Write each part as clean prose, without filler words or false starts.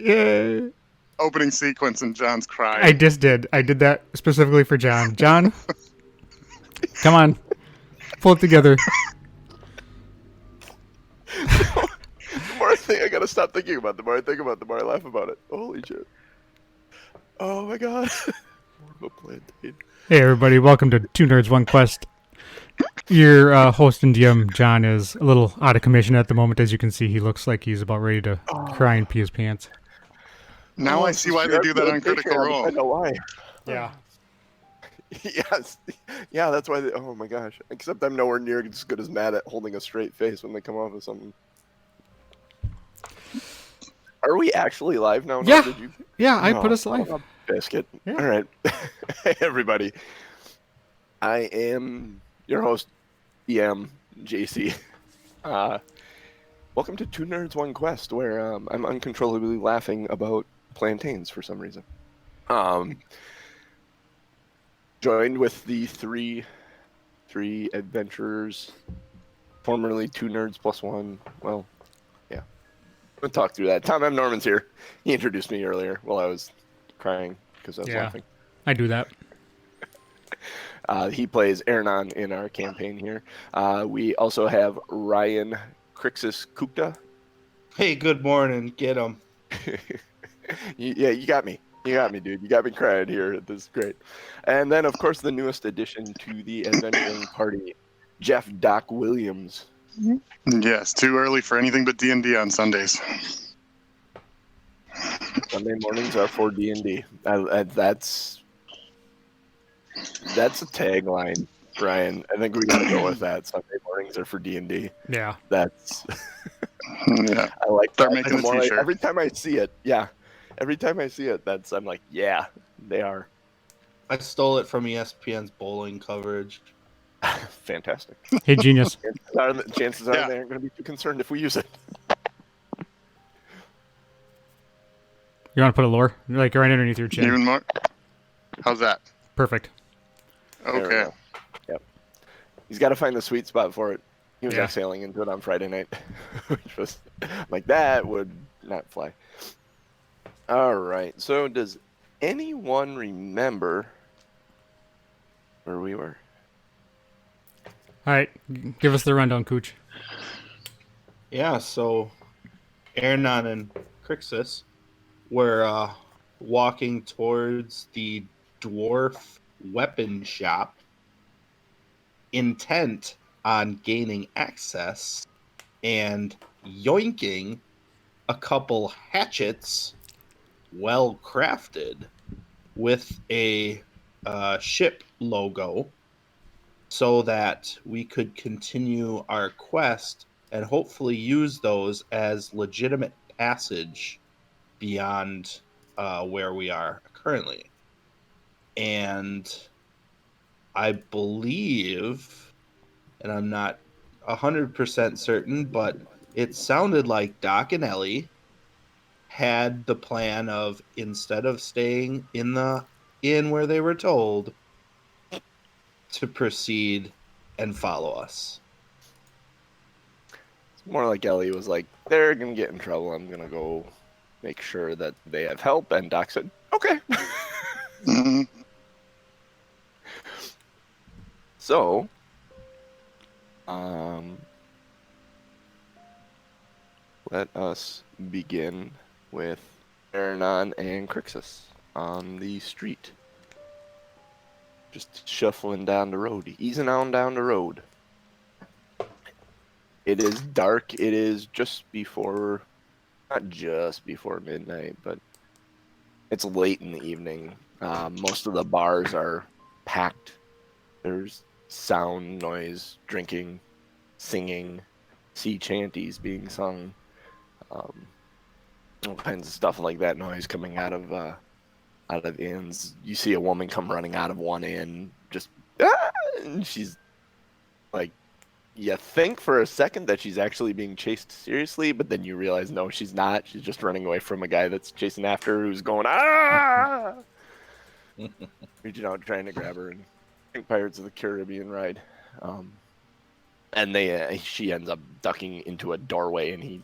Yay. opening sequence and John's crying. I just did. I did that specifically for John. John, come on. Pull it together. The more I think, I gotta stop thinking about it. The more I think about it, the more I laugh about it. Holy shit. Oh my god. More of a plantain. Hey, everybody. Welcome to Two Nerds, One Quest. Your host and DM, John, is a little out of commission at the moment. As you can see, he looks like he's about ready to cry and pee his pants. Now I see why they do that on Critical Role. I know why. Yeah. Yes. Yeah, that's why they... Oh my gosh. Except I'm nowhere near as good as Matt at holding a straight face when they come off with something. Are we actually live now? Yeah. Did you... Yeah, I put us live. Biscuit. Yeah. All right. Hey, everybody. I am your host, EM JC. Welcome to Two Nerds, One Quest, where I'm uncontrollably laughing about plantains for some reason. Joined with the three adventurers, formerly Two Nerds Plus One. Well, yeah. We'll talk through that. Tom M. Norman's here. He introduced me earlier while I was crying because I was laughing. I do that. He plays Aronan in our campaign here. We also have Ryan Krixis Kukta. Hey, good morning. Get him. Yeah, you got me. You got me, dude. You got me crying here. This is great. And then, of course, the newest addition to the adventuring party, Jeff Doc Williams. Yes, too early for anything but D&D on Sundays. Sunday mornings are for D&D. That's a tagline, Ryan. I think we gotta go with that. Sunday mornings are for D&D. Yeah. That's... Yeah. I like Start that. making a Like, t-shirt. every time I see it, yeah. Every time I see it, I'm like, yeah, they are. I stole it from ESPN's bowling coverage. Fantastic. Hey, genius. Chances are Yeah. they aren't going to be too concerned if we use it. You want to put a lore? Like right underneath your chin. Even more? How's that? Perfect. There we Okay. go. Yep. He's got to find the sweet spot for it. He was Yeah. exhaling into it on Friday night, which was like, that would not fly. All right. So does anyone remember where we were? All right. Give us the rundown, Cooch. Yeah, so Aronan and Krixis were walking towards the dwarf weapon shop, intent on gaining access and yoinking a couple hatchets, well crafted, with a ship logo, so that we could continue our quest and hopefully use those as legitimate passage beyond where we are currently. And I believe, and I'm not 100% certain, but it sounded like Doc and Ellie had the plan of, instead of staying in the inn where they were told, to proceed and follow us. It's more like Ellie was like, they're going to get in trouble. I'm going to go make sure that they have help. And Doc said, okay. Mhm. So, let us begin with Aronan and Krixis on the street. Just shuffling down the road, easing on down the road. It is dark. It is just before, not just before midnight, but it's late in the evening. Most of the bars are packed. There's sound, noise, drinking, singing, sea chanties being sung, all kinds of stuff like that. Noise coming out of inns. You see a woman come running out of one inn, just and she's like, you think for a second that she's actually being chased seriously, but then you realize no, she's not. She's just running away from a guy that's chasing after her, who's going reaching out trying to grab her, and Pirates of the Caribbean ride. And she ends up ducking into a doorway, and he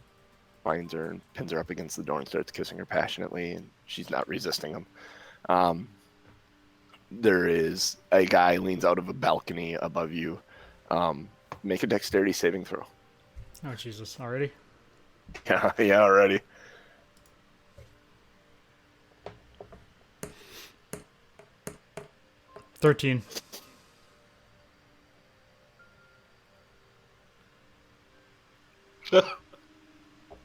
finds her and pins her up against the door and starts kissing her passionately, and she's not resisting him. There is a guy leans out of a balcony above you. Make a dexterity saving throw. Oh, Jesus. Already? Yeah, already. $13.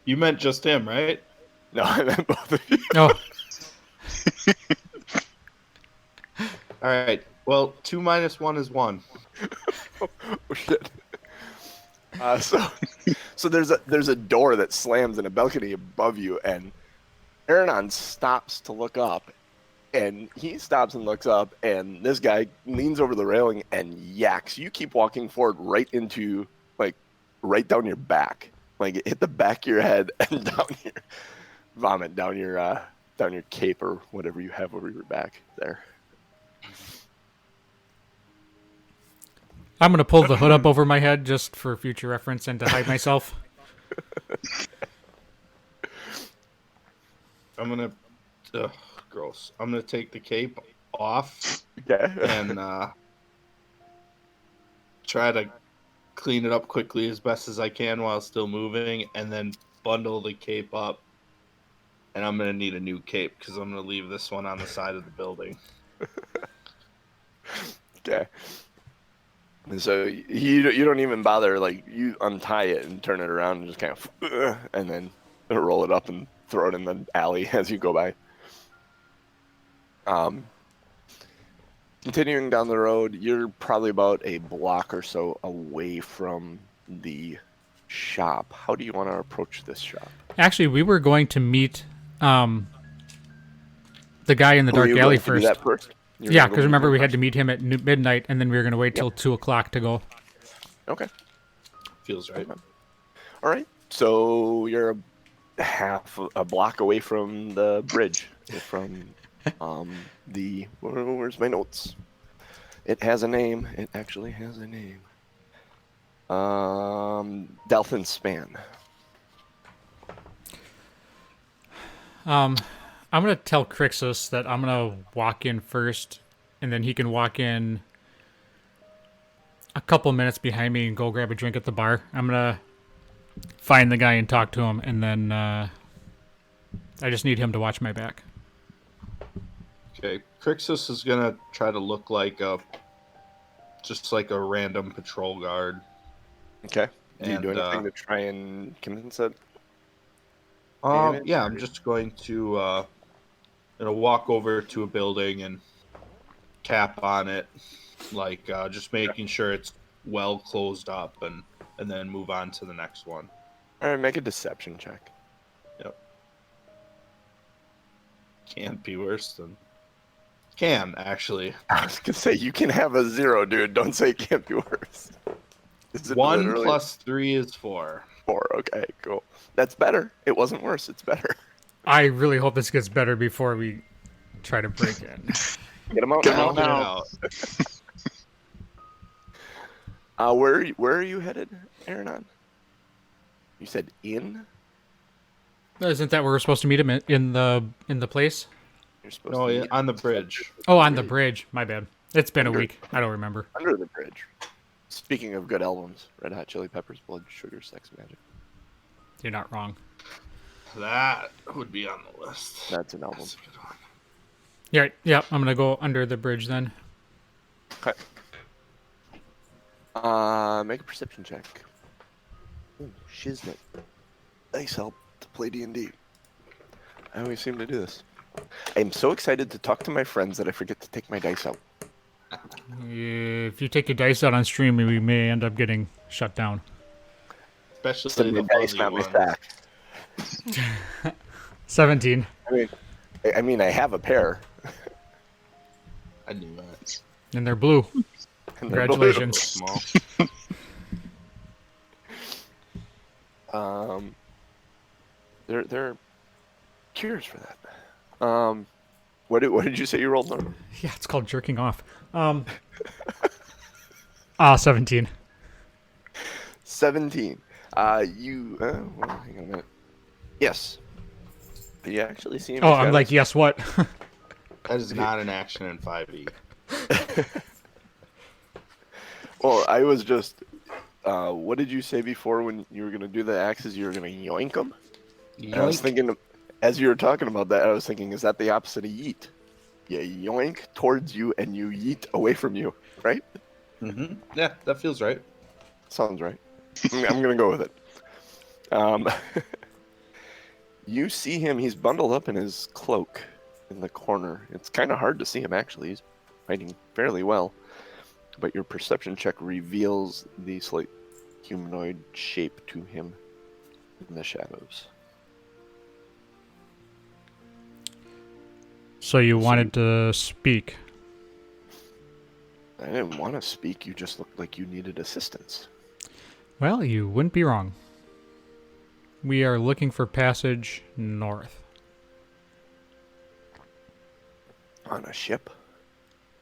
You meant just him, right? No, I meant both of you. Oh, All right. Well, 2 minus 1 is 1. Oh shit. So there's a door that slams in a balcony above you, and Aronan stops to look up, and he stops and looks up, and this guy leans over the railing and yaks. You keep walking forward right into, like, right down your back. Like, it hit the back of your head and down your vomit, down your cape or whatever you have over your back there. I'm going to pull the hood up over my head just for future reference and to hide myself. I'm gonna, gross. I'm gonna take the cape off Okay. and try to clean it up quickly as best as I can while still moving, and then bundle the cape up. And I'm gonna need a new cape because I'm gonna leave this one on the side of the building. Okay. And so you don't even bother, like, you untie it and turn it around and just kind of, and then roll it up and throw it in the alley as you go by. Continuing down the road, you're probably about a block or so away from the shop. How do you want to approach this shop? Actually, we were going to meet the guy in the dark Were you alley going to do first. that first? You were Yeah, gonna go because remember meet we him had to meet him at midnight, and then we were going to wait till 2 o'clock to go. first? Okay. Feels right. All right. So you're half a block away from the bridge. From where's my notes? It has a name. It actually has a name. Delphin Span. I'm going to tell Krixis that I'm going to walk in first, and then he can walk in a couple minutes behind me and go grab a drink at the bar. I'm going to find the guy and talk to him, and then I just need him to watch my back. Okay, Krixis is gonna try to look like just like a random patrol guard. Okay. Do you do And, anything to try and convince it? Yeah, I'm just going to walk over to a building and tap on it, like just making sure it's well closed up, and then move on to the next one. All right, make a deception check. Yep. Can't be worse than. Can, actually. I was gonna say you can have a 0, dude. Don't say it can't be worse. Is it 1 literally plus 3 is 4. 4? Okay, cool. That's better. It wasn't worse. It's better. I really hope this gets better before we try to break in. Get him out Get now. him out. Where are you headed, Aronan? You said in? Isn't that where we're supposed to meet him in the place? You're supposed No, to yeah, meet on the bridge. Oh, on the bridge. My bad. It's been a week. I don't remember. under the bridge. Speaking of good albums, Red Hot Chili Peppers, Blood Sugar Sex Magic. You're not wrong. That would be on the list. That's an album. That's a good one. Yeah, I'm gonna go under the bridge then. Okay. Make a perception check. Ooh, shiznit. Nice help to play D&D. I always seem to do this. I'm so excited to talk to my friends that I forget to take my dice out. If you take your dice out on stream, we may end up getting shut down. Especially Send me the dice, fuzzy not my ones. stack. 17. I mean, I have a pair. I knew that. And they're blue. And they're blue. Congratulations. Small. They're cures for that. What did you say you rolled on? Yeah, it's called jerking off. 17. 17. Well, hang on a minute. Yes. You actually see him. Oh, I'm like, yes, what? That is not an action in 5e. Well, I was just. What did you say before when you were gonna do the axes? You were gonna yoink them. And I was thinking, as you were talking about that, I was thinking, is that the opposite of yeet? You yoink towards you and you yeet away from you, right? Mm-hmm. Yeah, that feels right. Sounds right. I'm gonna go with it. You see him. He's bundled up in his cloak in the corner. It's kind of hard to see him actually. He's fighting fairly well, but your perception check reveals the slight humanoid shape to him in the shadows. So you wanted to speak. I didn't want to speak. You just looked like you needed assistance. Well, you wouldn't be wrong. We are looking for passage north. On a ship?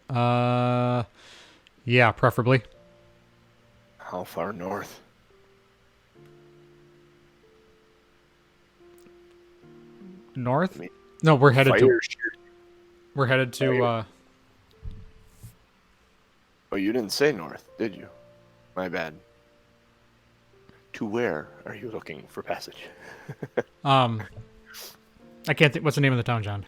Yeah, preferably. How far north? North? I mean, No, we're headed to. sheer. We're headed to. Oh, you didn't say north, did you? My bad. To where are you looking for passage? I can't think. What's the name of the town, John?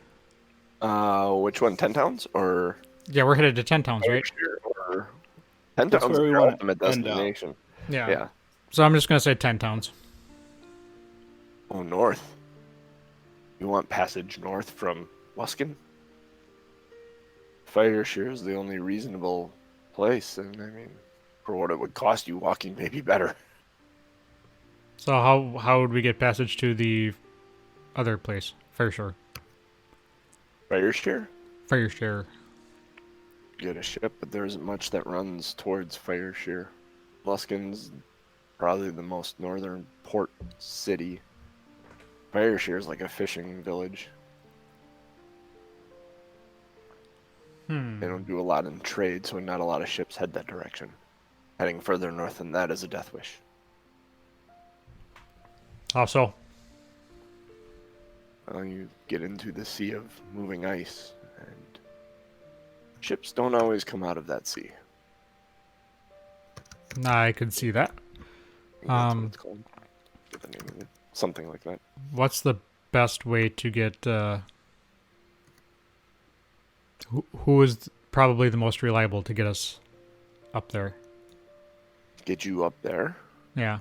Which one? 10 Towns or Yeah, we're headed to 10 towns, right? Or 10 That's Towns where is we your wanna ultimate end up. destination. Yeah. Yeah. So I'm just gonna say 10 towns. Oh, north. You want passage north from Luskin? Fireshire is the only reasonable place, and I mean, for what it would cost you, walking may be better. So how would we get passage to the other place? Fireshore. Fireshire? Fireshare. Get a ship, but there isn't much that runs towards Fireshire. Luskin's probably the most northern port city. Fireshire is like a fishing village. They don't do a lot in trade, so not a lot of ships head that direction. Heading further north than that is a death wish. How so? You get into the sea of moving ice, and ships don't always come out of that sea. I could see that. I think that's what it's called. Get the name of it. Something like that. What's the best way to get? Who is probably the most reliable to get us up there? Get you up there. Yeah.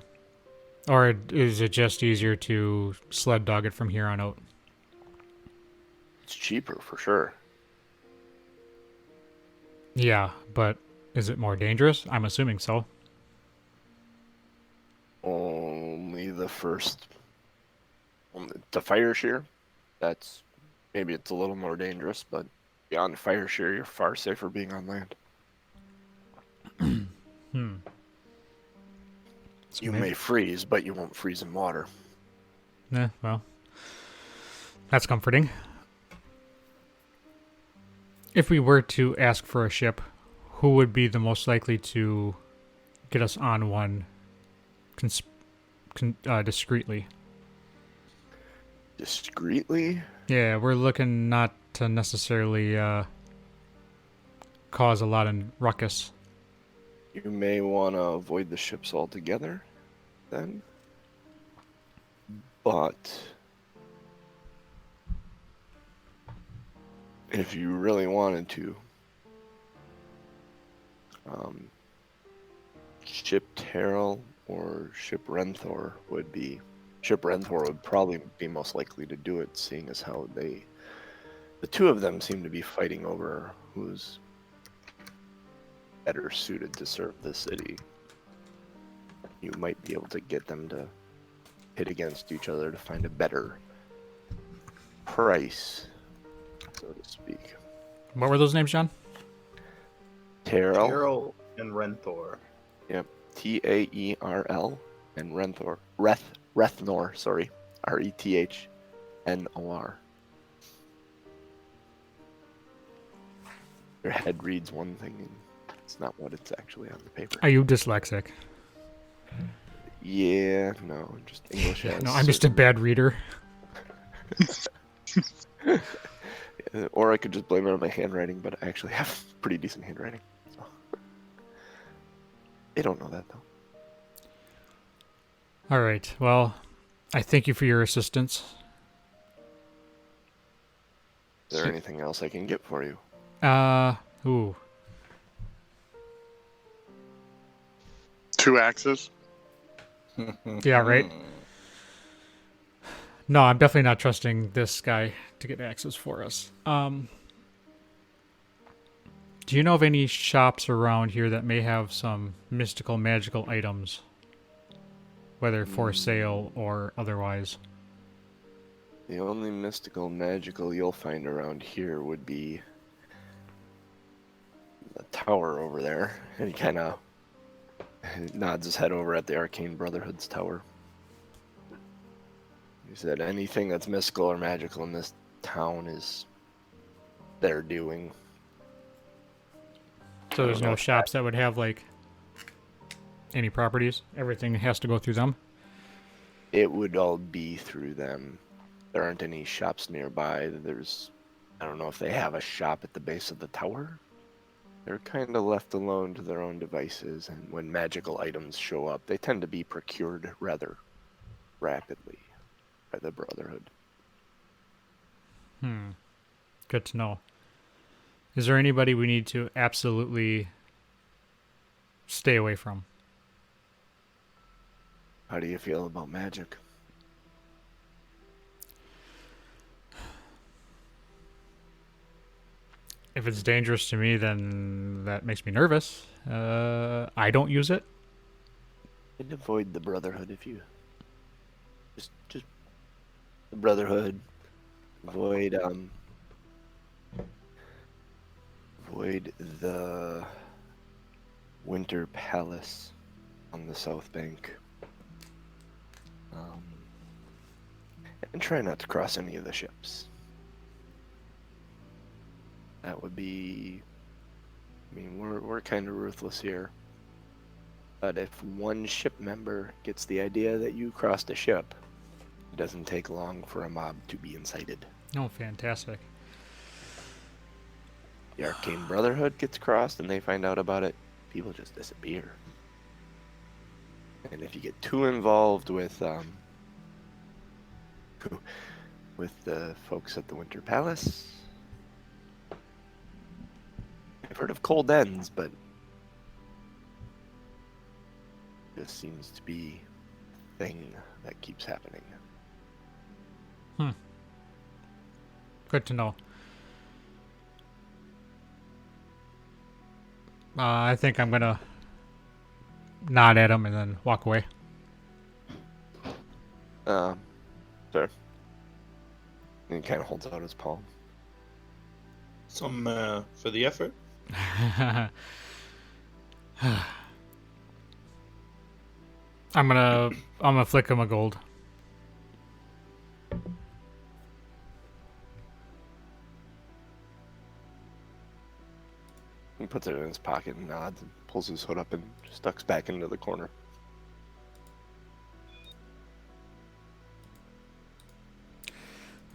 Or is it just easier to sled dog it from here on out? It's cheaper for sure. Yeah, but is it more dangerous? I'm assuming so. Only the first. The Fireshire, that's maybe it's a little more dangerous, but beyond Fireshire, you're far safer being on land. So You may freeze, but you won't freeze in water. Yeah, well, that's comforting. If we were to ask for a ship, who would be the most likely to get us on one discreetly? Discreetly? Yeah, we're looking not to necessarily cause a lot of ruckus. You may want to avoid the ships altogether, then. But if you really wanted to, Ship Terrell or Ship Renthor would be. Ship Renthor would probably be most likely to do it, seeing as how the two of them seem to be fighting over who's better suited to serve the city. You might be able to get them to pit against each other to find a better price, so to speak. What were those names, John? Terrell. Terrell and Renthor. Yep. Taerl and Renthor. Rethnor, sorry. Rethnor. Your head reads one thing and it's not what it's actually on the paper. Are you dyslexic? Yeah, no, just English as No, I'm just a bad reader. Or I could just blame it on my handwriting, but I actually have pretty decent handwriting. So. They don't know that, though. All right. Well, I thank you for your assistance. Is there anything else I can get for you? Ooh. 2 axes. Yeah, right. No, I'm definitely not trusting this guy to get access for us. Do you know of any shops around here that may have some mystical, magical items? Whether for sale or otherwise. The only mystical, magical you'll find around here would be the tower over there. And he kind of nods his head over at the Arcane Brotherhood's tower. He said anything that's mystical or magical in this town is their doing. So there's no shops that would have, like, any properties? Everything has to go through them? It would all be through them. There aren't any shops nearby. I don't know if they have a shop at the base of the tower. They're kind of left alone to their own devices, and when magical items show up, they tend to be procured rather rapidly by the Brotherhood. Good to know. Is there anybody we need to absolutely stay away from? How do you feel about magic? If it's dangerous to me, then that makes me nervous. I don't use it. And avoid the Brotherhood if you just the Brotherhood. Avoid the Winter Palace on the South Bank. And try not to cross any of the ships. That would be... I mean, we're kind of ruthless here. But if one ship member gets the idea that you crossed a ship, it doesn't take long for a mob to be incited. Oh, fantastic. The Arcane Brotherhood gets crossed and they find out about it, people just disappear. And if you get too involved with the folks at the Winter Palace, I've heard of cold ends, but this seems to be a thing that keeps happening. Good to know. I think I'm gonna nod at him and then walk away. Sir. And he kind of holds out his palm. Some for the effort. I'm gonna flick him a gold. He puts it in his pocket and nods and pulls his hood up and just ducks back into the corner.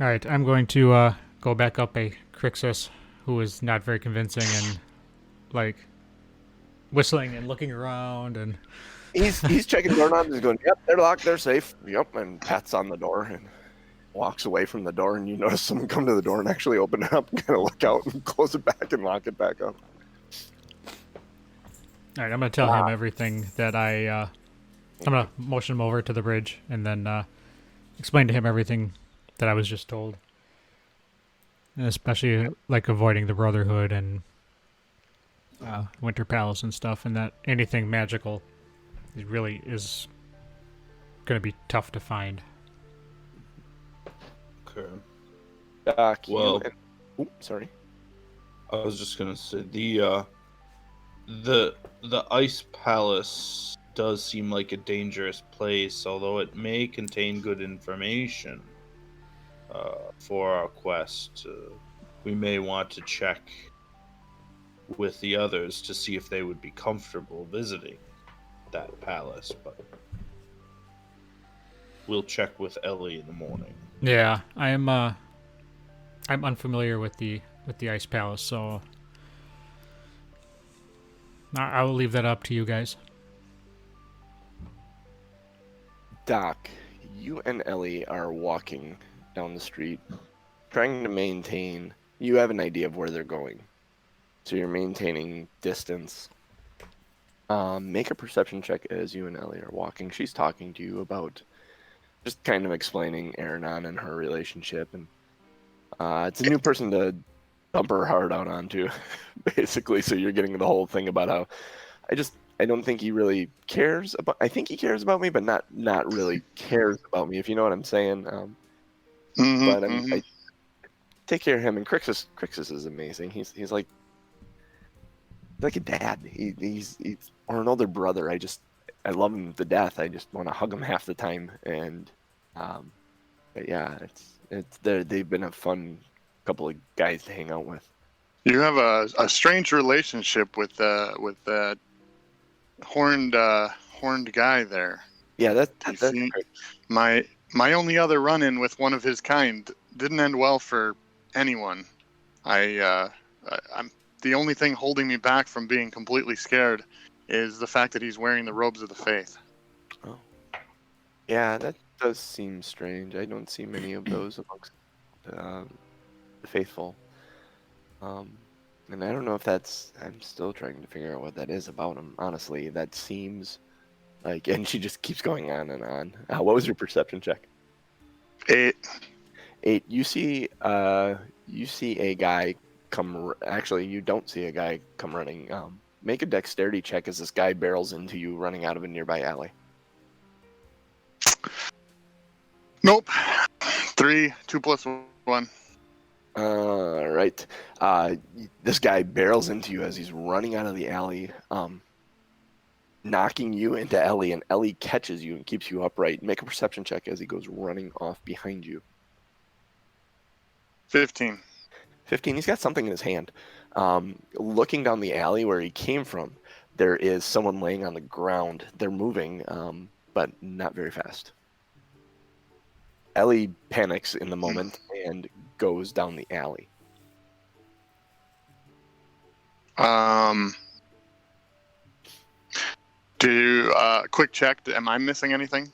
All right, I'm going to go back up a Krixis, who is not very convincing and like whistling and looking around and. He's checking the door knobs. He's going, "Yep, they're locked. They're safe." Yep, and pats on the door and walks away from the door. And you notice someone come to the door and actually open it up and kind of look out and close it back and lock it back up. All right, I'm gonna tell him everything that I'm gonna motion him over to the bridge and then explain to him everything that I was just told, and especially like avoiding the Brotherhood and Winter Palace and stuff, and that anything magical really is gonna be tough to find. Okay. Doc, Well, sorry. I was just gonna say the Ice Palace does seem like a dangerous place, although it may contain good information for our quest. We may want to check with the others to see if they would be comfortable visiting that palace, but we'll check with Ellie in the morning. Yeah, I'm unfamiliar with the Ice Palace, so I will leave that up to you guys. Doc, you and Ellie are walking down the street, trying to maintain. You have an idea of where they're going, so you're maintaining distance. Make a perception check as you and Ellie are walking. She's talking to you about just kind of explaining Aronan and her relationship, and it's a new person to dump her heart out onto, basically. So you're getting the whole thing about how I don't think he really cares about. I think he cares about me, but not really cares about me. If you know what I'm saying. But I take care of him, and Krixis is amazing. He's like a dad. He's or an older brother. I love him to death. I just want to hug him half the time. And but yeah, they've been a fun couple of guys to hang out with. You have a strange relationship with that horned guy there. Yeah, that's See, great. my only other run-in with one of his kind didn't end well for anyone. I'm the only thing holding me back from being completely scared is the fact that he's wearing the robes of the faith. Oh. Yeah, that does seem strange. I don't see many of those amongst the faithful. And I don't know if that's. I'm still trying to figure out what that is about him. Honestly, that seems like. And she just keeps going on and on. What was your perception check? 8. 8. You see a guy come. Actually, you don't see a guy come running. Make a dexterity check as this guy barrels into you, running out of a nearby alley. Nope. 3. 2 plus 1. Right. This guy barrels into you as he's running out of the alley, knocking you into Ellie, and Ellie catches you and keeps you upright. Make a perception check as he goes running off behind you. 15. 15. He's got something in his hand. Looking down the alley where he came from, there is someone laying on the ground. They're moving, but not very fast. Ellie panics in the moment and goes down the alley. Quick check. Am I missing anything?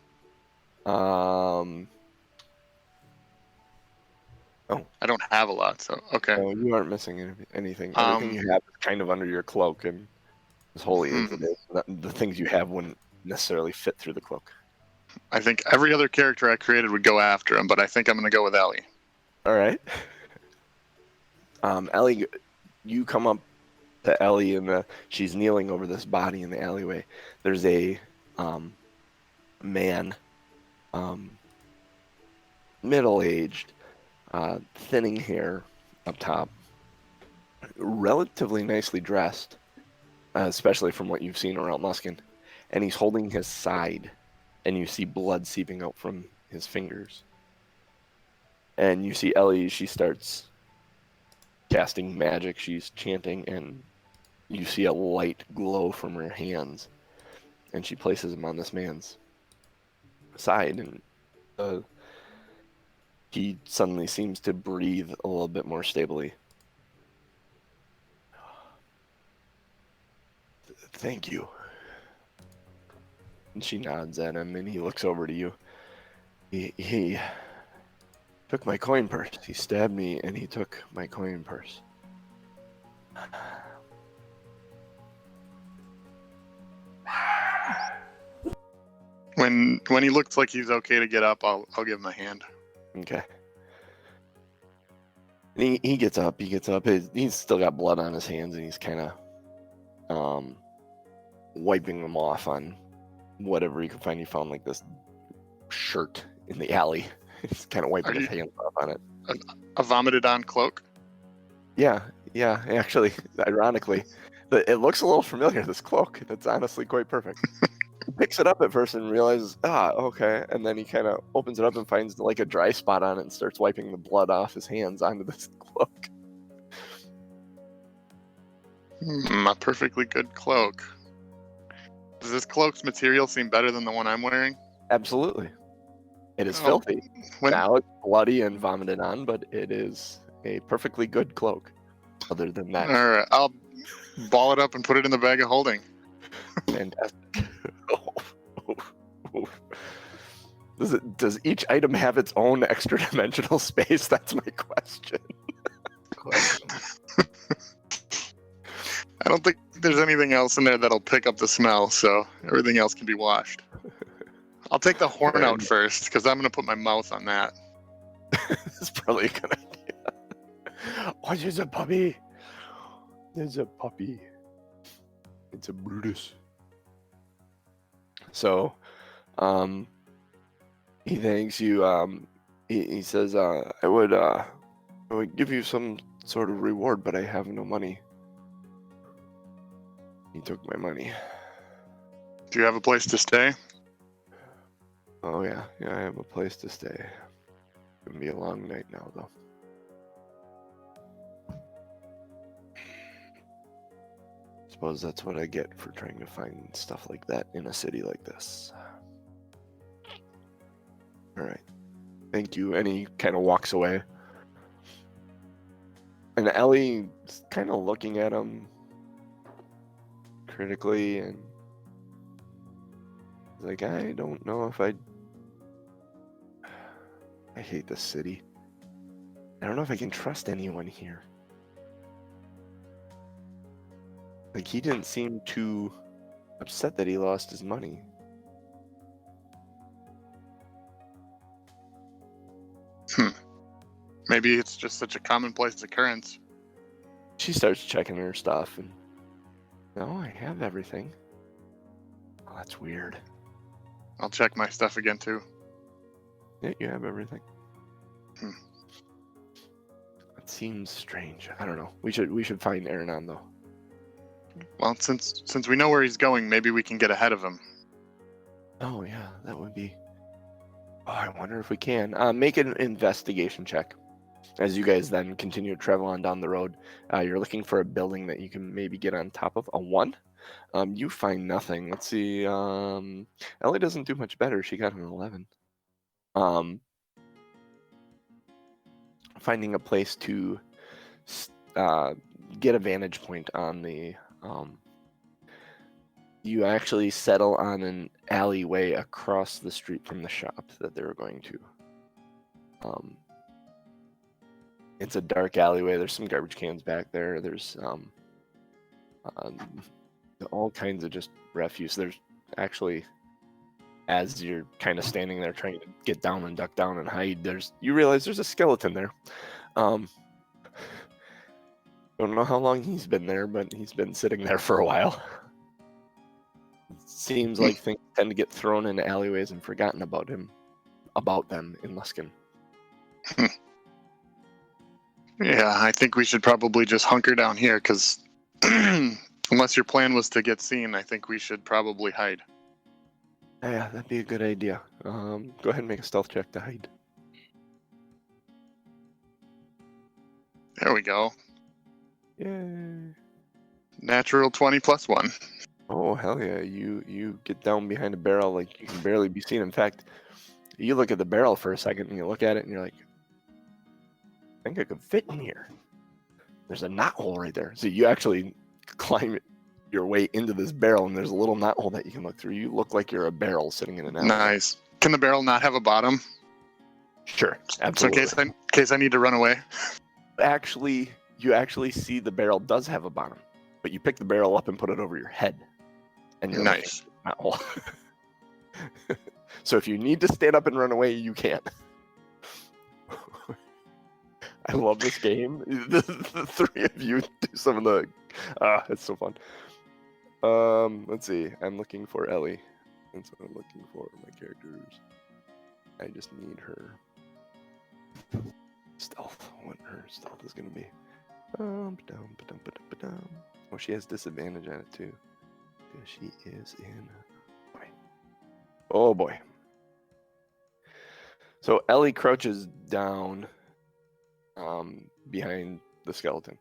I don't have a lot, so okay. No, you aren't missing anything. Everything you have is kind of under your cloak, and as holy as it is, the things you have wouldn't necessarily fit through the cloak. I think every other character I created would go after him, but I think I'm going to go with Ellie. All right. Ellie, you come up to Ellie, and she's kneeling over this body in the alleyway. There's a man, middle-aged, thinning hair up top, relatively nicely dressed, especially from what you've seen around Luskin, and he's holding his side, and you see blood seeping out from his fingers. And you see Ellie, she starts casting magic, she's chanting, and you see a light glow from her hands, and she places him on this man's side, and he suddenly seems to breathe a little bit more stably. Thank you. And she nods at him, and he looks over to you. He took my coin purse. He stabbed me, and he took my coin purse. When he looks like he's okay to get up, I'll give him a hand. Okay. And he gets up. He's still got blood on his hands, and he's kind of wiping them off on whatever he could find. He found like this shirt in the alley. He's kind of wiping his hands off on it. A vomited on cloak? Yeah. Actually, ironically, it looks a little familiar, this cloak. That's honestly quite perfect. He picks it up at first and realizes, okay. And then he kind of opens it up and finds like a dry spot on it and starts wiping the blood off his hands onto this cloak. A perfectly good cloak. Does this cloak's material seem better than the one I'm wearing? Absolutely. It is Oh, filthy. when Now it's bloody and vomited on, but it is a perfectly good cloak. Other than that, all right, I'll ball it up and put it in the bag of holding. fantastic. Does each item have its own extra dimensional space? That's my question. I don't think there's anything else in there that'll pick up the smell, so everything else can be washed. I'll take the horn out first, because I'm going to put my mouth on that. It's probably a good idea. Oh, there's a puppy. There's a puppy. It's a Brutus. So, he thanks you. He says, I would give you some sort of reward, but I have no money. He took my money. Do you have a place to stay? Oh yeah, I have a place to stay. It's gonna be a long night now, though. Suppose that's what I get for trying to find stuff like that in a city like this. All right, thank you. And he kind of walks away. And Ellie's kind of looking at him critically, and like, I don't know if I hate this city. I don't know if I can trust anyone here. Like, he didn't seem too upset that he lost his money. Maybe it's just such a commonplace occurrence. She starts checking her stuff, and no, I have everything. Oh, that's weird. I'll check my stuff again, too. Yeah, you have everything. Hmm. That seems strange. I don't know. We should find Aronan, though. Well, since we know where he's going, maybe we can get ahead of him. Oh yeah, that would be. Oh, I wonder if we can. Make an investigation check. As you guys then continue to travel on down the road, you're looking for a building that you can maybe get on top of. A 1. You find nothing. Let's see. Ellie doesn't do much better. She got an 11. Finding a place to get a vantage point on the. You actually settle on an alleyway across the street from the shop that they were going to. It's a dark alleyway. There's some garbage cans back there. There's all kinds of just refuse. There's actually, as you're kind of standing there trying to get down and duck down and hide, you realize there's a skeleton there. Don't know how long he's been there, but he's been sitting there for a while. Seems like things tend to get thrown into alleyways and forgotten about them in Luskin. Yeah, I think we should probably just hunker down here, because unless your plan was to get seen, I think we should probably hide. Yeah, that'd be a good idea. Go ahead and make a stealth check to hide. There we go. Yay. Natural 20 plus 1. Oh, hell yeah. You get down behind a barrel like you can barely be seen. In fact, you look at the barrel for a second and you look at it and you're like, I think I could fit in here. There's a knot hole right there. So you actually climb your way into this barrel and there's a little knot hole that you can look through. You look like you're a barrel sitting in an alley. Nice. Can the barrel not have a bottom? Sure, So absolutely. in case I need to run away. Actually, you actually see the barrel does have a bottom, but you pick the barrel up and put it over your head. And you're Nice. Knot hole. So if you need to stand up and run away, you can. I love this game. The three of you do some of the. It's so fun. Let's see. I'm looking for Ellie. That's what I'm looking for. My characters. I just need her stealth. What her stealth is gonna be. Oh, she has disadvantage on it too. Because she is in. Boy. Oh boy. So Ellie crouches down behind the skeleton.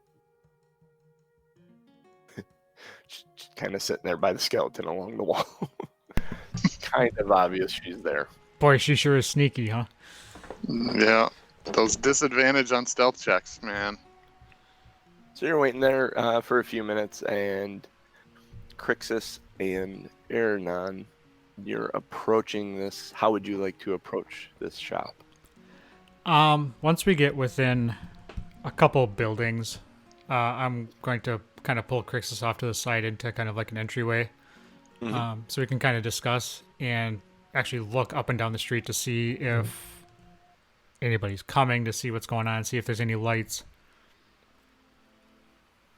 She's kind of sitting there by the skeleton along the wall. Kind of obvious she's there. Boy, she sure is sneaky, huh? Yeah, those disadvantage on stealth checks, man. So you're waiting there for a few minutes, and Krixis and Aronan, you're approaching this. How would you like to approach this shop? Once we get within a couple buildings, I'm going to kind of pull Crixus off to the side into kind of like an entryway, so we can kind of discuss and actually look up and down the street to see if anybody's coming, to see what's going on, see if there's any lights.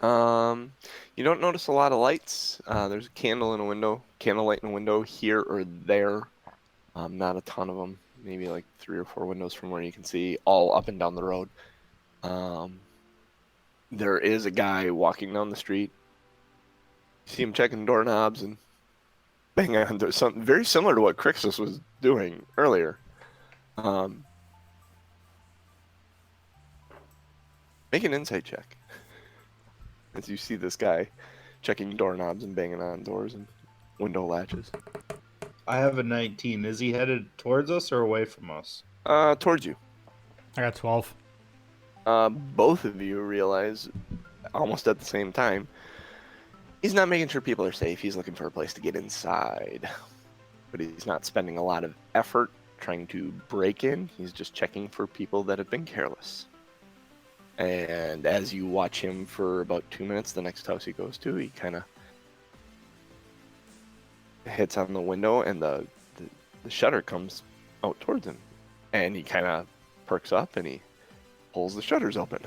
You don't notice a lot of lights. There's a candle in a window, candlelight in a window here or there. Not a ton of them. Maybe like 3 or 4 windows from where you can see, all up and down the road. There is a guy walking down the street. You see him checking doorknobs and banging on doors. Something very similar to what Krixis was doing earlier. Make an insight check as you see this guy checking doorknobs and banging on doors and window latches. I have a 19. Is he headed towards us or away from us? Towards you. I got 12. Both of you realize almost at the same time he's not making sure people are safe. He's looking for a place to get inside, but he's not spending a lot of effort trying to break in. He's just checking for people that have been careless. And as you watch him for about 2 minutes, the next house he goes to, he kind of hits on the window, and the shutter comes out towards him, and he kind of perks up and he pulls the shutters open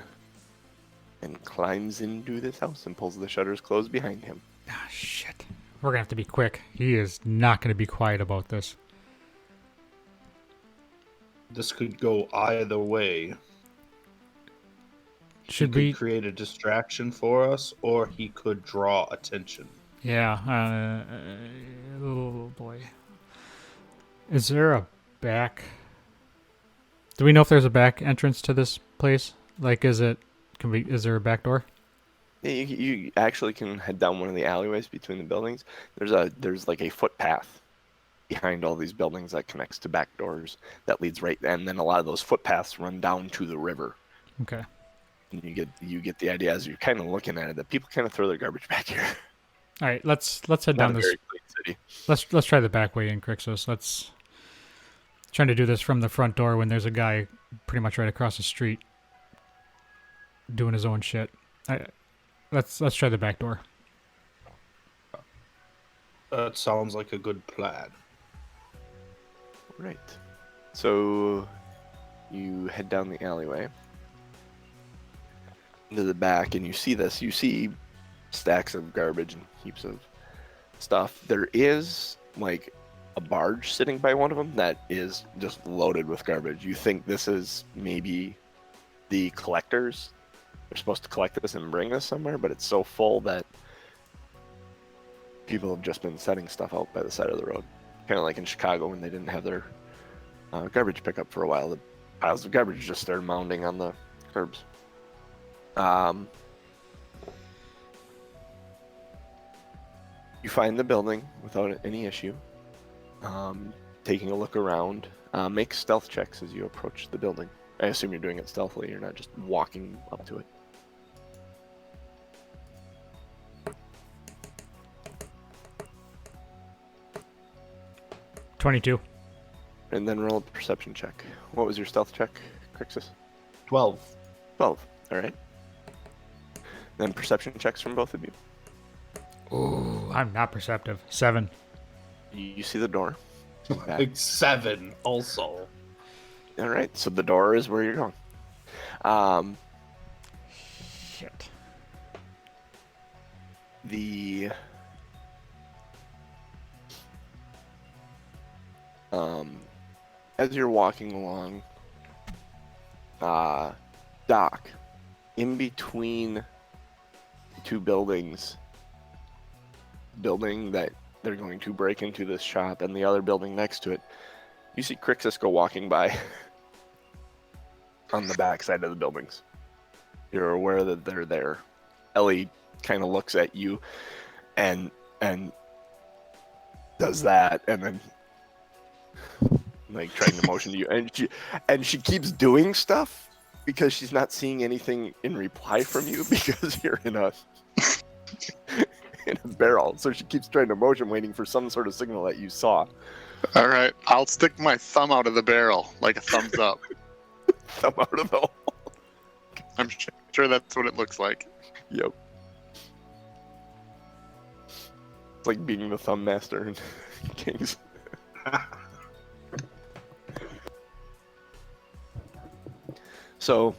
and climbs into this house and pulls the shutters closed behind him. Ah, shit. We're gonna have to be quick. He is not gonna be quiet about this. This could go either way. Should He we? could create a distraction for us, or he could draw attention. Yeah. Oh boy. Is there a back? Do we know if there's a back entrance to this place? Like, is there a back door? Yeah, you actually can head down one of the alleyways between the buildings. There's like a footpath behind all these buildings that connects to back doors that leads right, and then a lot of those footpaths run down to the river. Okay. And you get the idea as you're kind of looking at it that people kind of throw their garbage back here. All right. Let's head Not down a this. very clean city. Let's try the back way in, Crixos. Let's trying to do this from the front door when there's a guy pretty much right across the street doing his own shit. Let's try the back door. That sounds like a good plan. Right. So you head down the alleyway into the back, and you see this. You see stacks of garbage and heaps of stuff. There is like a barge sitting by one of them that is just loaded with garbage. You think this is maybe the collectors. They're supposed to collect this and bring this somewhere, but it's so full that people have just been setting stuff out by the side of the road. Kind of like in Chicago when they didn't have their garbage pickup for a while. The piles of garbage just started mounding on the curbs. You find the building without any issue. Taking a look around. Make stealth checks as you approach the building. I assume you're doing it stealthily. You're not just walking up to it. $22. And then roll a perception check. What was your stealth check, Krixis? 12. 12. All right. Then perception checks from both of you. Ooh, I'm not perceptive. 7. You see the door. Back. Like 7 also. All right. So the door is where you're going. Shit. As you're walking along, Doc, in between the 2 buildings, building that they're going to break into this shop and the other building next to it, you see Krixis go walking by on the back side of the buildings. You're aware that they're there. Ellie kind of looks at you and does that, and then like trying to motion to you, and she keeps doing stuff because she's not seeing anything in reply from you because you're in a barrel. So she keeps trying to motion, waiting for some sort of signal that you saw. All right, I'll stick my thumb out of the barrel like a thumbs up. Thumb out of the hole. I'm sure that's what it looks like. Yep. It's like being the thumb master in Kings. So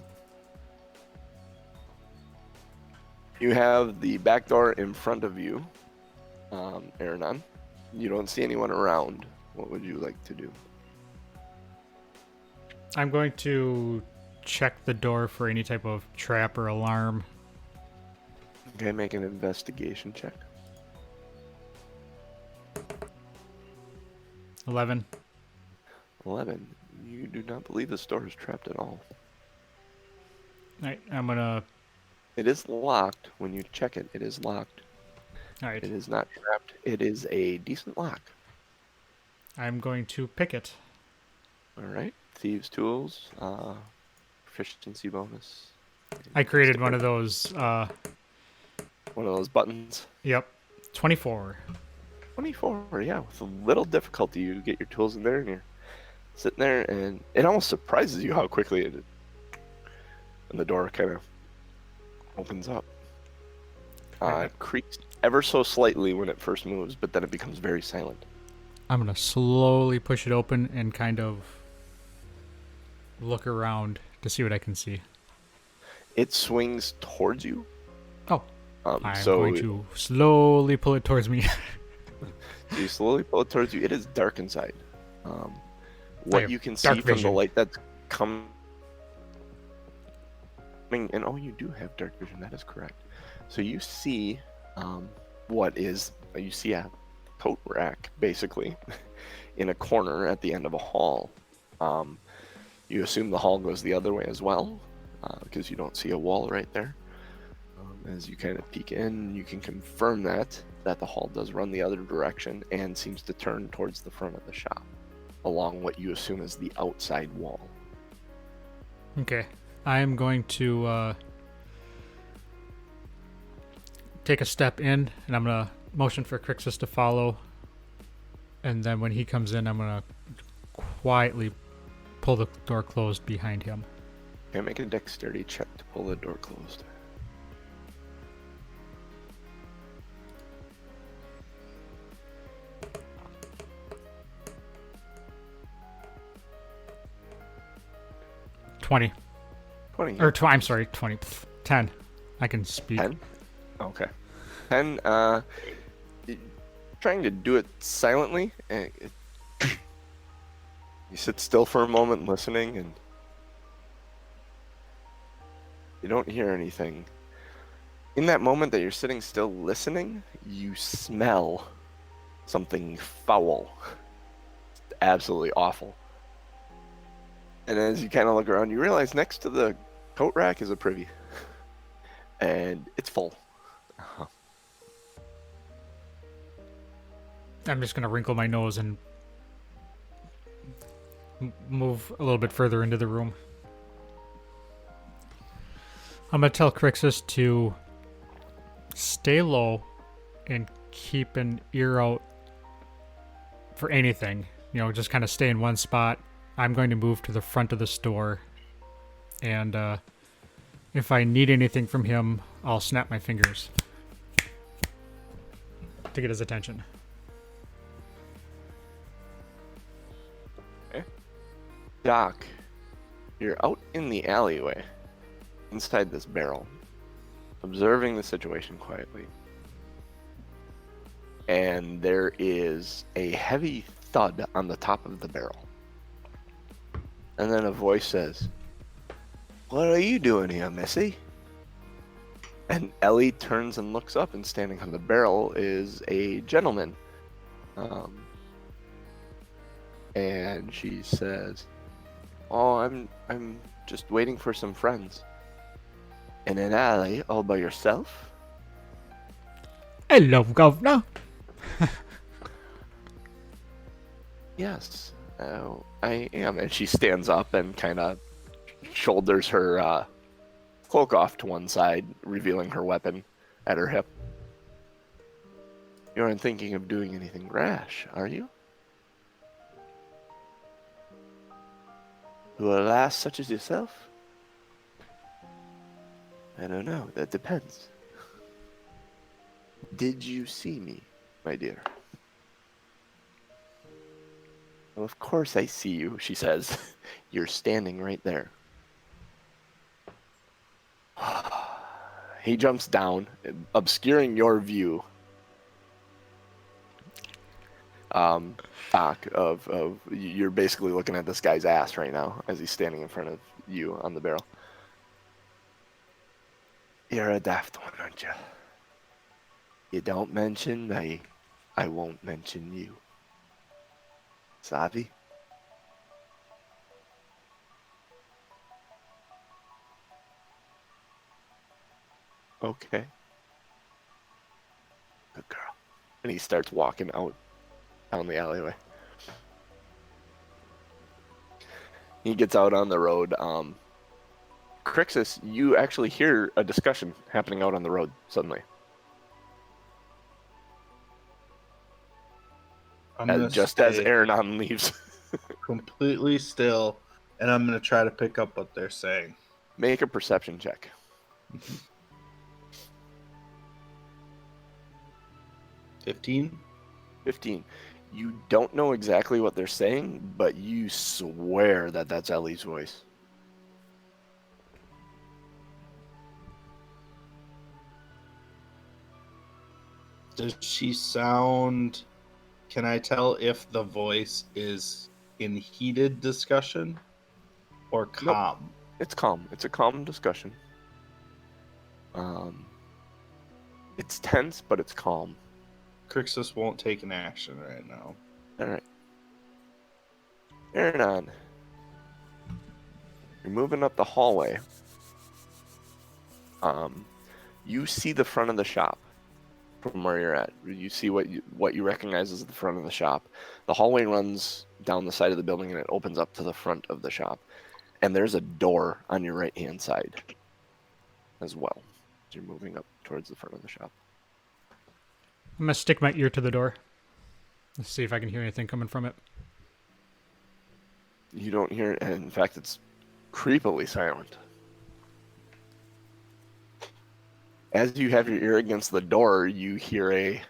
you have the back door in front of you, Aronan. You don't see anyone around. What would you like to do? I'm going to check the door for any type of trap or alarm. Okay, make an investigation check. 11. 11. You do not believe this door is trapped at all. Alright, I'm gonna... It is locked. When you check it, it is locked. Alright, It is not trapped. It is a decent lock. I'm going to pick it. Alright. Thieves' tools. Proficiency bonus. I created one of those, One of those buttons. yep, 24. 24, yeah. With a little difficulty, you get your tools in there, and you're sitting there, and it almost surprises you how quickly it... And the door kind of opens up. It creaks ever so slightly when it first moves, but then it becomes very silent. I'm gonna slowly push it open and kind of look around to see what I can see. It swings towards you. Oh, I'm so going to slowly pull it towards me. So you slowly pull it towards you. It is dark inside. What have you can see dark from the vision. light that's coming, and oh, you do have dark vision. That is correct. So you see you see a coat rack basically in a corner at the end of a hall. You assume the hall goes the other way as well because you don't see a wall right there. As you kind of peek in, you can confirm that the hall does run the other direction and seems to turn towards the front of the shop, along what you assume is the outside wall. Okay, I am going to take a step in, and I'm gonna motion for Krixis to follow. And then when he comes in, I'm gonna quietly pull the door closed behind him. Okay, make a dexterity check to pull the door closed. $20. 20. Or I'm sorry, 20. 10. I can speak. 10? Okay. 10, trying to do it silently. And you sit still for a moment listening, and you don't hear anything. In that moment that you're sitting still listening, you smell something foul. Absolutely awful. And as you kind of look around, you realize next to the coat rack is a privy. And it's full. I'm just gonna wrinkle my nose and move a little bit further into the room. I'm gonna tell Krixis to stay low and keep an ear out for anything. You know, just kind of stay in one spot. I'm going to move to the front of the store, and if I need anything from him, I'll snap my fingers to get his attention. Okay. Doc, you're out in the alleyway, inside this barrel, observing the situation quietly. And there is a heavy thud on the top of the barrel. And then a voice says, "What are you doing here, Missy?" And Ellie turns and looks up, and standing on the barrel is a gentleman. And she says, "Oh, I'm just waiting for some friends." "In an alley all by yourself?" Hello, Governor. "Yes. Oh, I am. And she stands up and kind of shoulders her cloak off to one side, revealing her weapon at her hip. You aren't thinking of doing anything rash, are you? To a lass such as yourself? I don't know. That depends. Did you see me, my dear? Well, of course I see you, she says. You're standing right there. He jumps down, obscuring your view. Doc, of you're basically looking at this guy's ass right now as he's standing in front of you on the barrel. You're a daft one, aren't you? You don't mention me, I won't mention you. Savvy? Okay. Good girl. And he starts walking out down the alleyway. He gets out on the road. Krixis, you actually hear a discussion happening out on the road suddenly. Just as Aronan leaves. completely still, and I'm gonna try to pick up what they're saying. Make a perception check. 15. 15. You don't know exactly what they're saying, but you swear that that's Ellie's voice. Does she sound... Can I tell if the voice is in heated discussion or calm? It's calm. It's a calm discussion. It's tense, but it's calm. Krixis won't take an action right now. All right. Aronan, you're moving up the hallway. You see the front of the shop from where you're at. You see what you recognize as the front of the shop. The hallway runs down the side of the building and it opens up to the front of the shop. And there's a door on your right-hand side as well. You're moving up towards the front of the shop. I'm gonna stick my ear to the door. Let's see if I can hear anything coming from it. You don't hear, and in fact, it's creepily silent. As you have your ear against the door, you hear a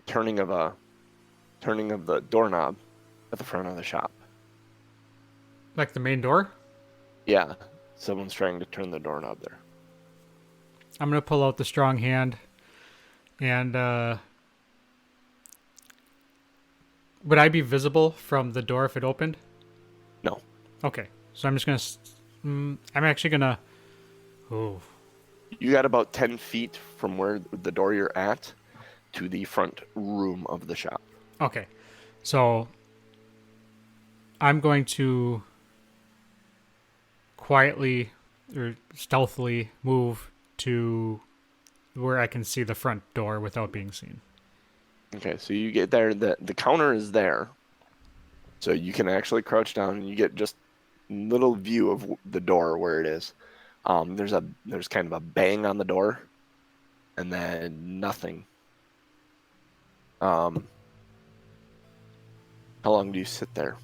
turning of the doorknob at the front of the shop. Like the main door? Yeah, someone's trying to turn the doorknob there. I'm gonna pull out the strong hand, and would I be visible from the door if it opened? No. Okay, so I'm just gonna. I'm actually gonna. Oh. You got about 10 feet from where the door you're at to the front room of the shop. Okay, so I'm going to quietly or stealthily move to where I can see the front door without being seen. Okay, so you get there. The counter is there, so you can actually crouch down and you get just a little view of the door where it is. There's kind of a bang on the door, and then nothing. How long do you sit there?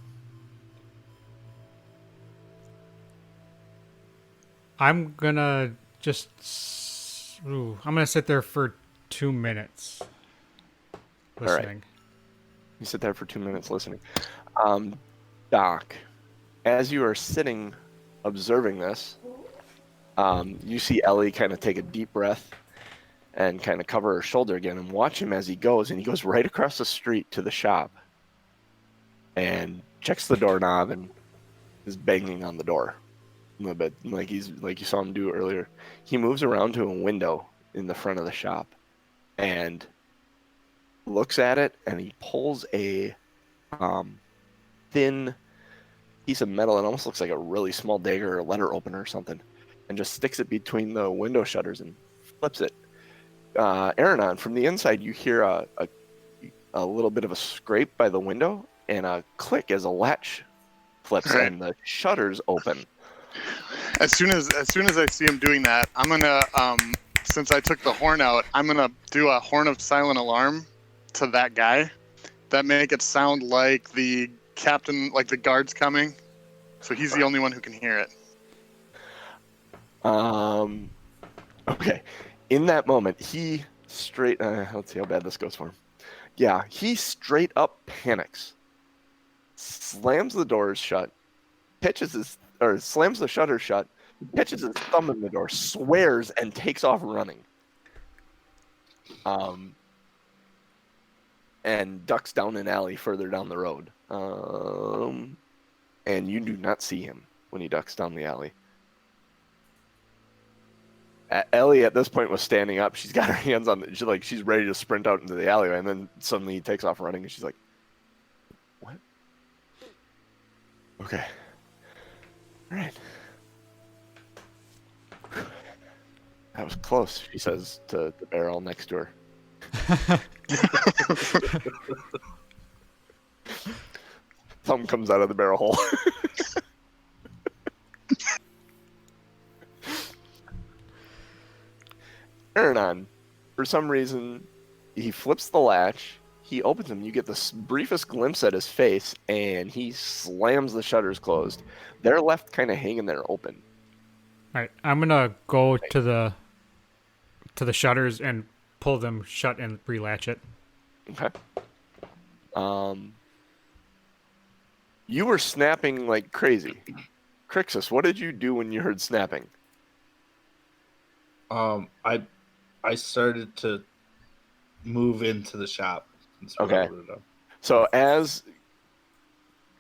I'm gonna I'm gonna sit there for 2 minutes. Listening. All right. You sit there for 2 minutes listening. Doc, as you are sitting observing this, you see Ellie kind of take a deep breath and kind of cover her shoulder again and watch him as he goes. And he goes right across the street to the shop and checks the doorknob and is banging on the door a little bit, like you saw him do earlier. He moves around to a window in the front of the shop and looks at it, and he pulls a thin piece of metal. It almost looks like a really small dagger or a letter opener or something, and just sticks it between the window shutters and flips it. Aronan, from the inside, you hear a little bit of a scrape by the window, and a click as a latch flips Right. and the shutters open. As soon as I see him doing that, I'm gonna since I took the horn out, I'm gonna do a horn of silent alarm to that guy. That make it sound like the captain, like the guard's coming. So he's the only one who can hear it. Okay. In that moment, he straight. Let's see how bad this goes for him. Yeah, he straight up panics, slams the doors shut, slams the shutter shut, pitches his thumb in the door, swears, and takes off running. And ducks down an alley further down the road. And you do not see him when he ducks down the alley. Ellie at this point was standing up. She's got her hands on she's ready to sprint out into the alleyway, and then suddenly he takes off running, and she's like, "What? Okay, all right." That was close, she says to the barrel next to her. Thumb comes out of the barrel hole. Aronan, for some reason, he flips the latch, he opens them, you get the briefest glimpse at his face, and he slams the shutters closed. They're left kind of hanging there open. All right, I'm gonna go to the shutters and pull them shut and relatch it. Okay. You were snapping like crazy. Krixis, what did you do when you heard snapping? I started to move into the shop. That's what I Okay. would've done. So as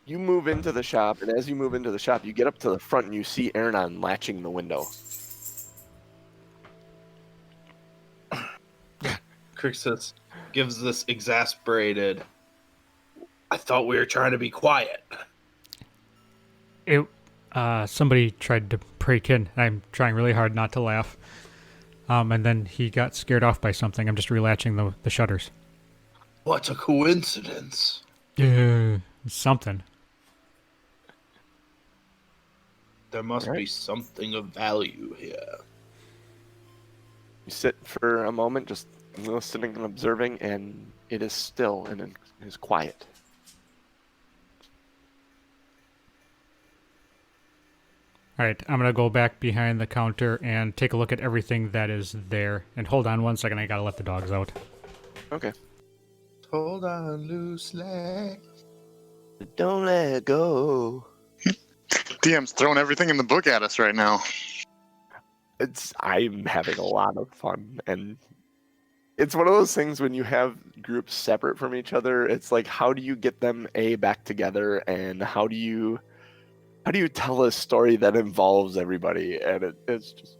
you move into the shop, and as you move into the shop, you get up to the front and you see Aronan latching the window. Krixis gives this exasperated, "I thought we were trying to be quiet." Somebody tried to break in. I'm trying really hard not to laugh. And then he got scared off by something. I'm just relatching the shutters. What a coincidence. Something. There must Right. be something of value here. You sit for a moment, just listening and observing, and it is still and it is quiet. All right, I'm gonna go back behind the counter and take a look at everything that is there. And hold on one second, I gotta let the dogs out. Okay. Hold on loosely. Don't let go. DM's throwing everything in the book at us right now. I'm having a lot of fun, and it's one of those things when you have groups separate from each other. It's like, how do you get them back together, and how do you tell a story that involves everybody? And it's just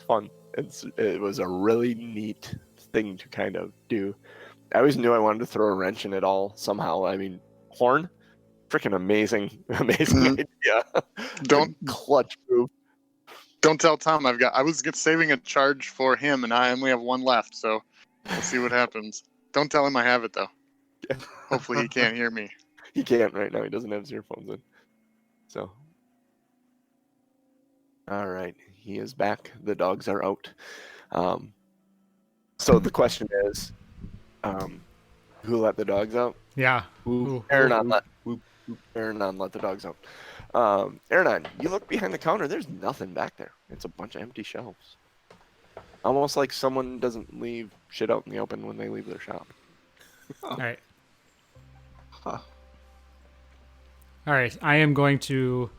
fun. It was a really neat thing to kind of do. I always knew I wanted to throw a wrench in it all somehow. I mean, horn, freaking amazing idea. Don't Clutch move. don't tell Tom I was saving a charge for him, and I only have one left. So we'll see what happens. Don't tell him I have it though. Yeah. Hopefully he can't hear me. He can't right now. He doesn't have his earphones in. So, all right, he is back. The dogs are out. So the question is, who let the dogs out? Yeah. Aronan let the dogs out. Aronan, you look behind the counter. There's nothing back there. It's a bunch of empty shelves. Almost like someone doesn't leave shit out in the open when they leave their shop. All right. Huh. All right. I am going to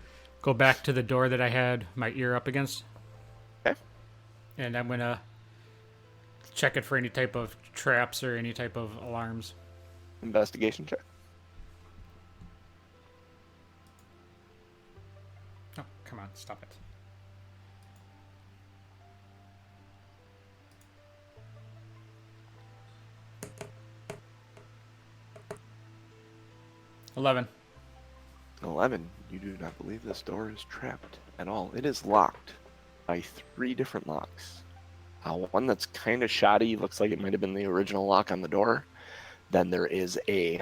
go back to the door that I had my ear up against. Okay. And I'm gonna check it for any type of traps or any type of alarms. Investigation check. Oh, come on, stop it. $11. 11. You do not believe this door is trapped at all. It is locked by 3 different locks. One that's kind of shoddy, looks like it might have been the original lock on the door. Then there is a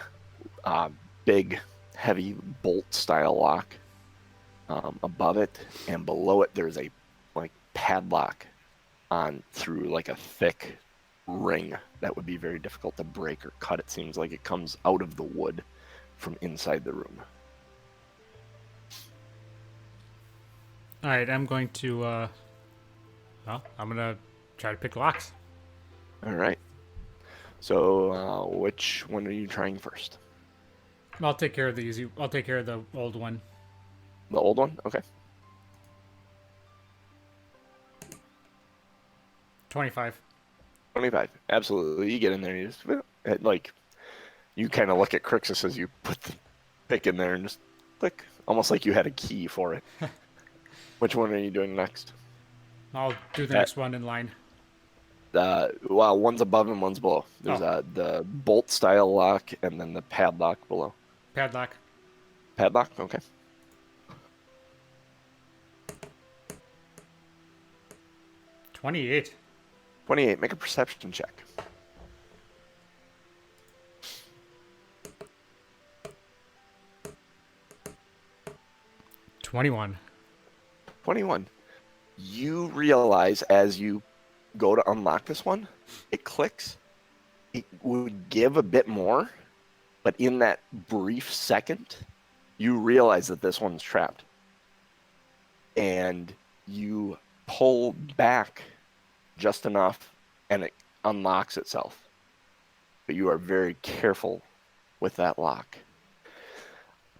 big heavy bolt-style lock. Above it and below it, there's a like padlock on through like a thick ring that would be very difficult to break or cut. It seems like it comes out of the wood from inside the room. All right, I'm going to. I'm gonna try to pick locks. All right. So, which one are you trying first? I'll take care of the easy. I'll take care of the old one. The old one? Okay. 25. 25. Absolutely. You get in there and you just, like, you kind of look at Krixis as you put the pick in there and just click, almost like you had a key for it. Which one are you doing next? I'll do the next one in line. Well, one's above and one's below. There's the bolt style lock and then the padlock below. Padlock. Padlock? Okay. 28. 28. Make a perception check. $21. 21. You realize as you go to unlock this one, it clicks. It would give a bit more, but in that brief second, you realize that this one's trapped. And you pull back just enough, and it unlocks itself. But you are very careful with that lock.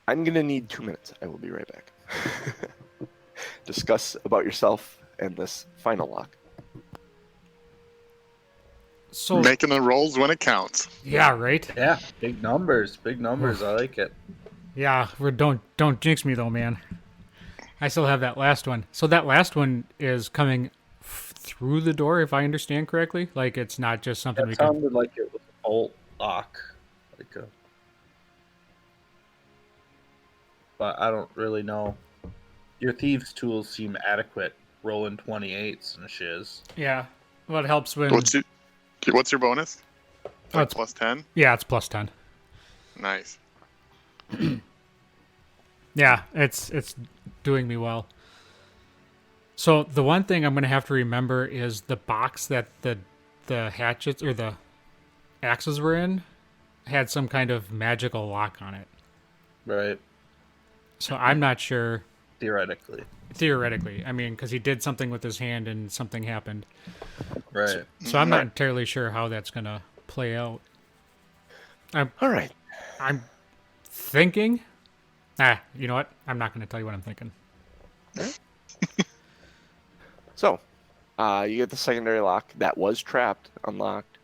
I'm going to need 2 minutes. I will be right back. Discuss about yourself and this final lock. So Making the rolls when it counts. yeah, right. Yeah, big numbers. Big numbers. I like it. Yeah, don't jinx me though, man. I still have that last one. So that last one is coming through the door, if I understand correctly. Like it's not just something we It can. sounded like it was a bolt lock. But I don't really know. Your thieves' tools seem adequate. Rolling 28s and shiz. Yeah. Well, it helps when. What's your bonus? Oh, it's plus 10? Yeah, it's plus 10. Nice. Yeah, it's doing me well. So the one thing I'm going to have to remember is the box that the hatchets or the axes were in had some kind of magical lock on it. Right. So I'm not sure. Theoretically. I mean, because he did something with his hand and something happened. Right. So I'm not entirely sure how that's going to play out. All right. I'm thinking. You know what? I'm not going to tell you what I'm thinking. So, you get the secondary lock that was trapped, unlocked.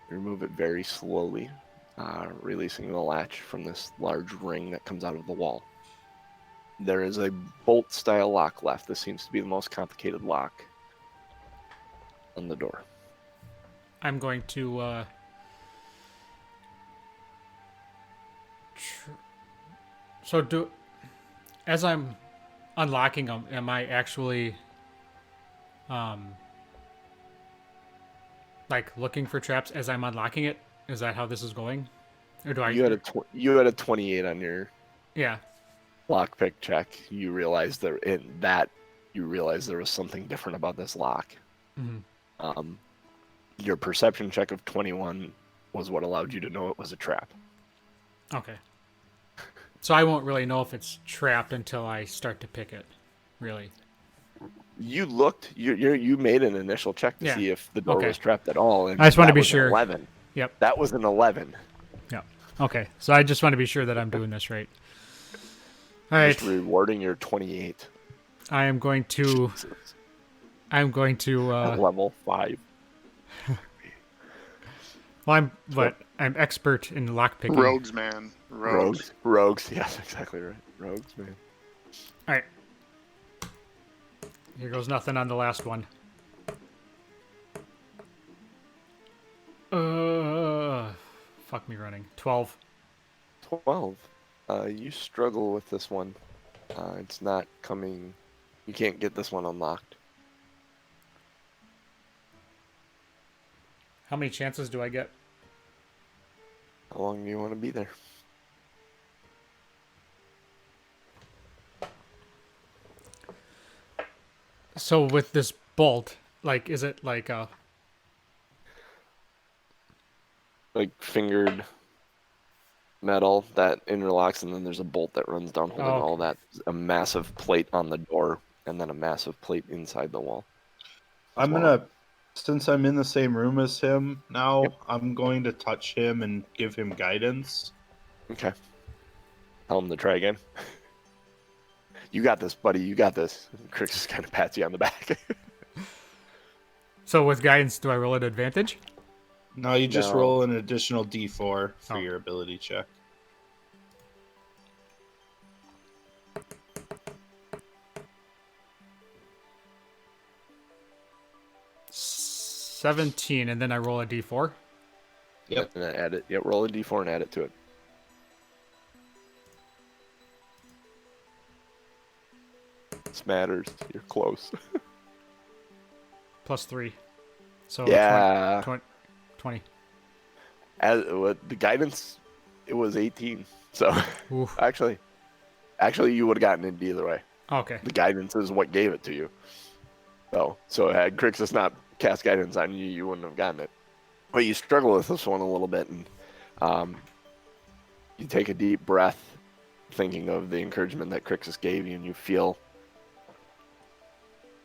Remove it very slowly, releasing the latch from this large ring that comes out of the wall. There is a bolt-style lock left. This seems to be the most complicated lock on the door. I'm going to as I'm unlocking them, am I actually like looking for traps as I'm unlocking it? Is that how this is going? Or do I You had a 28 on your Yeah. lockpick check. You realized there was something different about this lock. Mm-hmm. Your perception check of 21 was what allowed you to know it was a trap. Okay. So I won't really know if it's trapped until I start to pick it, really. You looked. You made an initial check to see if the door was trapped at all. And I just want to that be was an sure. 11. Yep. That was an 11. Yep. Okay. So I just want to be sure that I'm doing this right. All right. Just rewarding your 28. I am going to. I'm going to. At level 5. Well, I'm expert in lockpicking. Rogues, man. Rogues. Yes, exactly right. Rogues, man. All right. Here goes nothing on the last one. Fuck me running. 12. 12. You struggle with this one. It's not coming. You can't get this one unlocked. How many chances do I get? How long do you want to be there? So with this bolt, like, is it like a... Like fingered metal that interlocks, and then there's a bolt that runs down holding all Okay. that. A massive plate on the door, and then a massive plate inside the wall. I'm Well, gonna, since I'm in the same room as him now, Yep. I'm going to touch him and give him guidance. Okay. Tell him to try again. You got this, buddy. You got this. Crix just kind of pats you on the back. So with guidance, do I roll an advantage? Now you just No. roll an additional d4 for Oh. your ability check. 17, and then I roll a d4. Yep. And then add it. Yeah, roll a d4 and add it to it. This matters. You're close. Plus 3. So Yeah. 20. The guidance, it was 18. So Oof. actually, you would have gotten it either way. Okay. The guidance is what gave it to you. So had Crixus not cast guidance on you, you wouldn't have gotten it. But you struggle with this one a little bit, and you take a deep breath, thinking of the encouragement that Crixus gave you, and you feel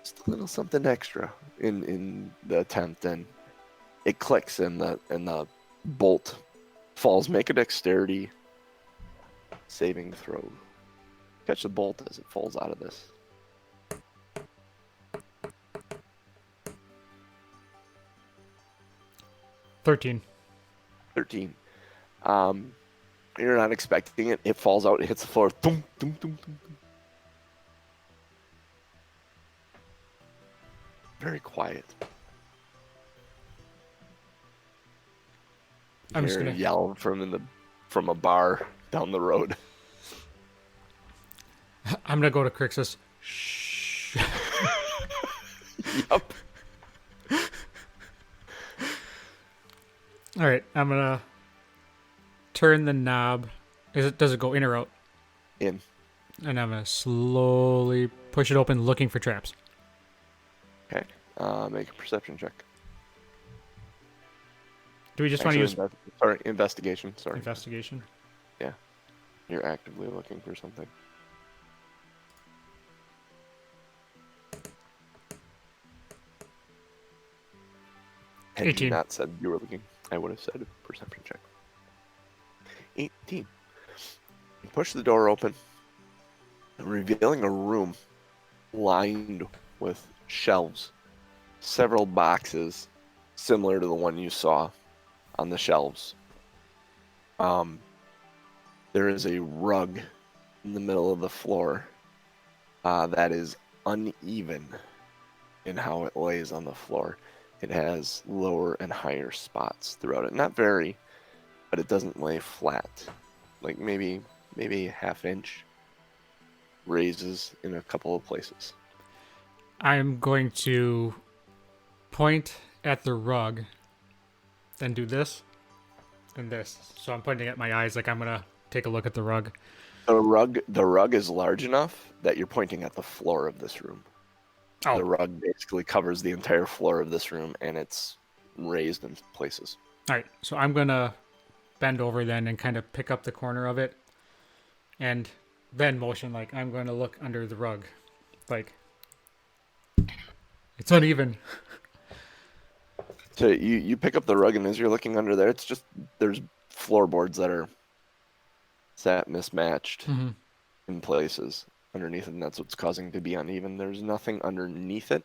just a little something extra in the attempt, and it clicks, and the bolt falls. Make a dexterity saving throw. Catch the bolt as it falls out of this. 13. 13. You're not expecting it. It falls out. It hits the floor. Boom, boom, boom, boom, boom. Very quiet. I'm just Hear gonna- a yell from a bar down the road. I'm gonna go to Crixus. Shh. Yup. All right, I'm gonna turn the knob. Does it go in or out? In. And I'm gonna slowly push it open, looking for traps. Okay. Make a perception check. Do we just want to use Investigation. Sorry. investigation? You're actively looking for something. Had 18. you not said you were looking, I would have said perception check. 18. You push the door open, revealing a room lined with shelves. Several boxes similar to the one you saw on the shelves. There is a rug in the middle of the floor that is uneven in how it lays on the floor. It has lower and higher spots throughout it. Not very, but it doesn't lay flat. Like maybe a half inch raises in a couple of places. I'm going to point at the rug, then do this and this. So I'm pointing at my eyes like I'm gonna take a look at the rug. The rug is large enough that you're pointing at the floor of this room. Oh. The rug basically covers the entire floor of this room, and it's raised in places. All right, so I'm gonna bend over then and kind of pick up the corner of it, and then motion like I'm going to look under the rug, like it's uneven. So you pick up the rug, and as you're looking under there, it's just there's floorboards that are sat mismatched Mm-hmm. in places underneath it, and that's what's causing it to be uneven. There's nothing underneath it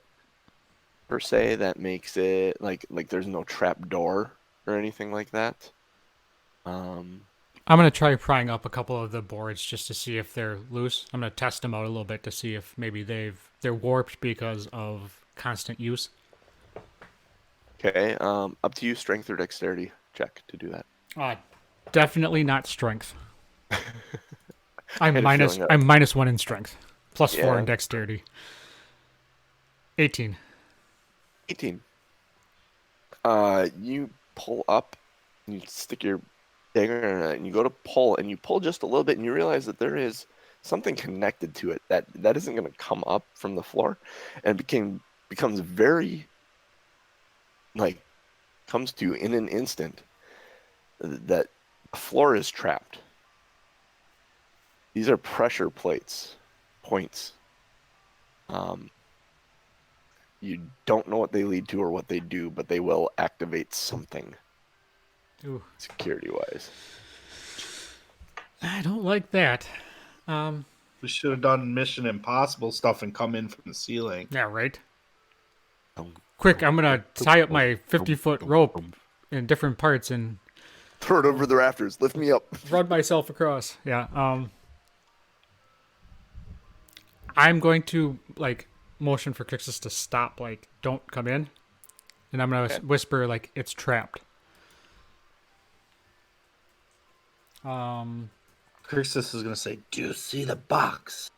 per se that makes it like there's no trap door or anything like that. I'm gonna try prying up a couple of the boards just to see if they're loose. I'm gonna test them out a little bit to see if maybe they're warped because of constant use. Okay, up to you, strength or dexterity check to do that. Definitely not strength. I'm had a minus feeling I'm -1 in strength, plus 4 Yeah. in dexterity. 18. 18. You pull up, you stick your dagger and you go to pull, and you pull just a little bit, and you realize that there is something connected to it that isn't going to come up from the floor, and becomes very, like, comes to you in an instant that the floor is trapped. These are pressure points. You don't know what they lead to or what they do, but they will activate something. Ooh, Security-wise. I don't like that. We should have done Mission Impossible stuff and come in from the ceiling. Yeah, right. Quick, I'm gonna tie up my 50-foot rope in different parts and Throw it over the rafters. Lift me up. run myself across. Yeah. I'm going to like motion for Krixis to stop. Like, don't come in, and I'm gonna whisper like it's trapped. Krixis is gonna say, "Do you see the box?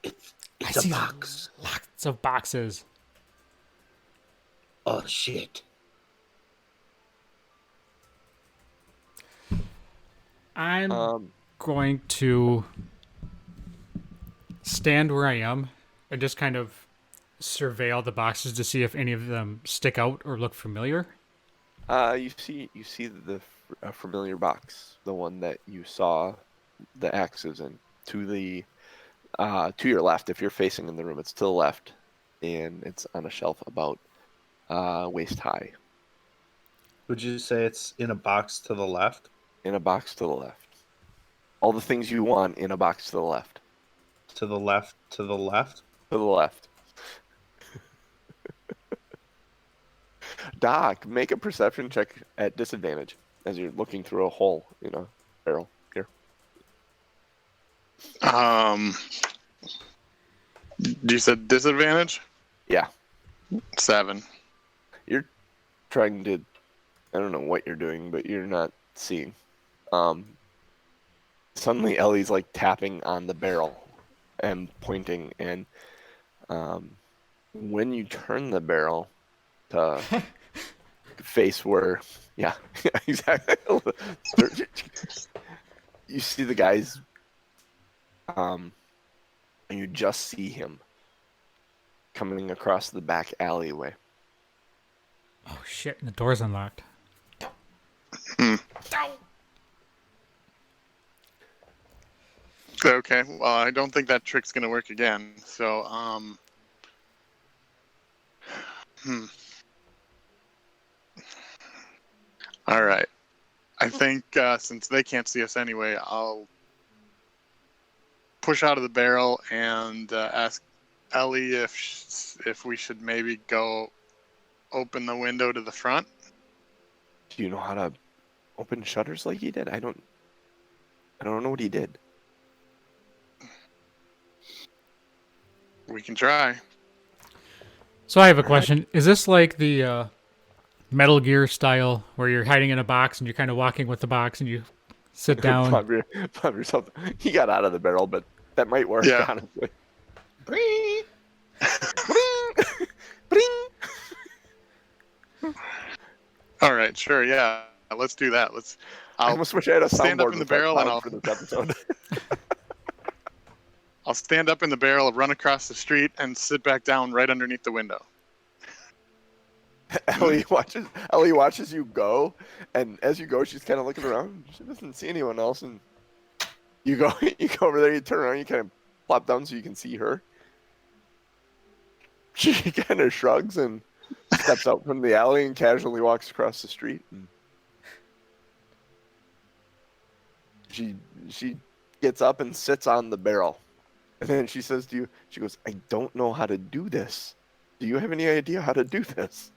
It's I a see box. lots of boxes. Oh shit!" I'm going to stand where I am and just kind of surveil the boxes to see if any of them stick out or look familiar. You see the familiar box, the one that you saw the axes in. To your left, if you're facing in the room, it's to the left, and it's on a shelf about waist high. Would you say it's in a box to the left? In a box to the left. All the things you want in a box to the left. To the left? To the left? To the left. Doc, make a perception check at disadvantage as you're looking through a hole in a barrel. Here. You said disadvantage? Yeah. 7. You're trying to, I don't know what you're doing, but you're not seeing. Suddenly Ellie's like tapping on the barrel and pointing, and when you turn the barrel to face where, yeah, exactly. You see the guys, and you just see him coming across the back alleyway. Oh shit! And the door's unlocked. Okay, well, I don't think that trick's gonna work again. So, All right. I think since they can't see us anyway, I'll push out of the barrel and ask Ellie if we should maybe go open the window to the front. Do you know how to open shutters like he did? I don't know what he did. We can try. So I have a question. Is this like the Metal Gear style where you're hiding in a box and you're kind of walking with the box and you sit down? Plop yourself. He got out of the barrel, but that might work, Yeah. honestly. All right, sure, yeah. Let's do that. I almost wish I had a stand up soundboard in the with that barrel and sound for this episode. I'll stand up in the barrel, run across the street, and sit back down right underneath the window. Ellie watches you go, and as you go, she's kind of looking around. She doesn't see anyone else, and you go over there. You turn around, you kind of plop down so you can see her. She kind of shrugs and steps out from the alley and casually walks across the street. And she gets up and sits on the barrel, and then she says to you, she goes, "I don't know how to do this. Do you have any idea how to do this?"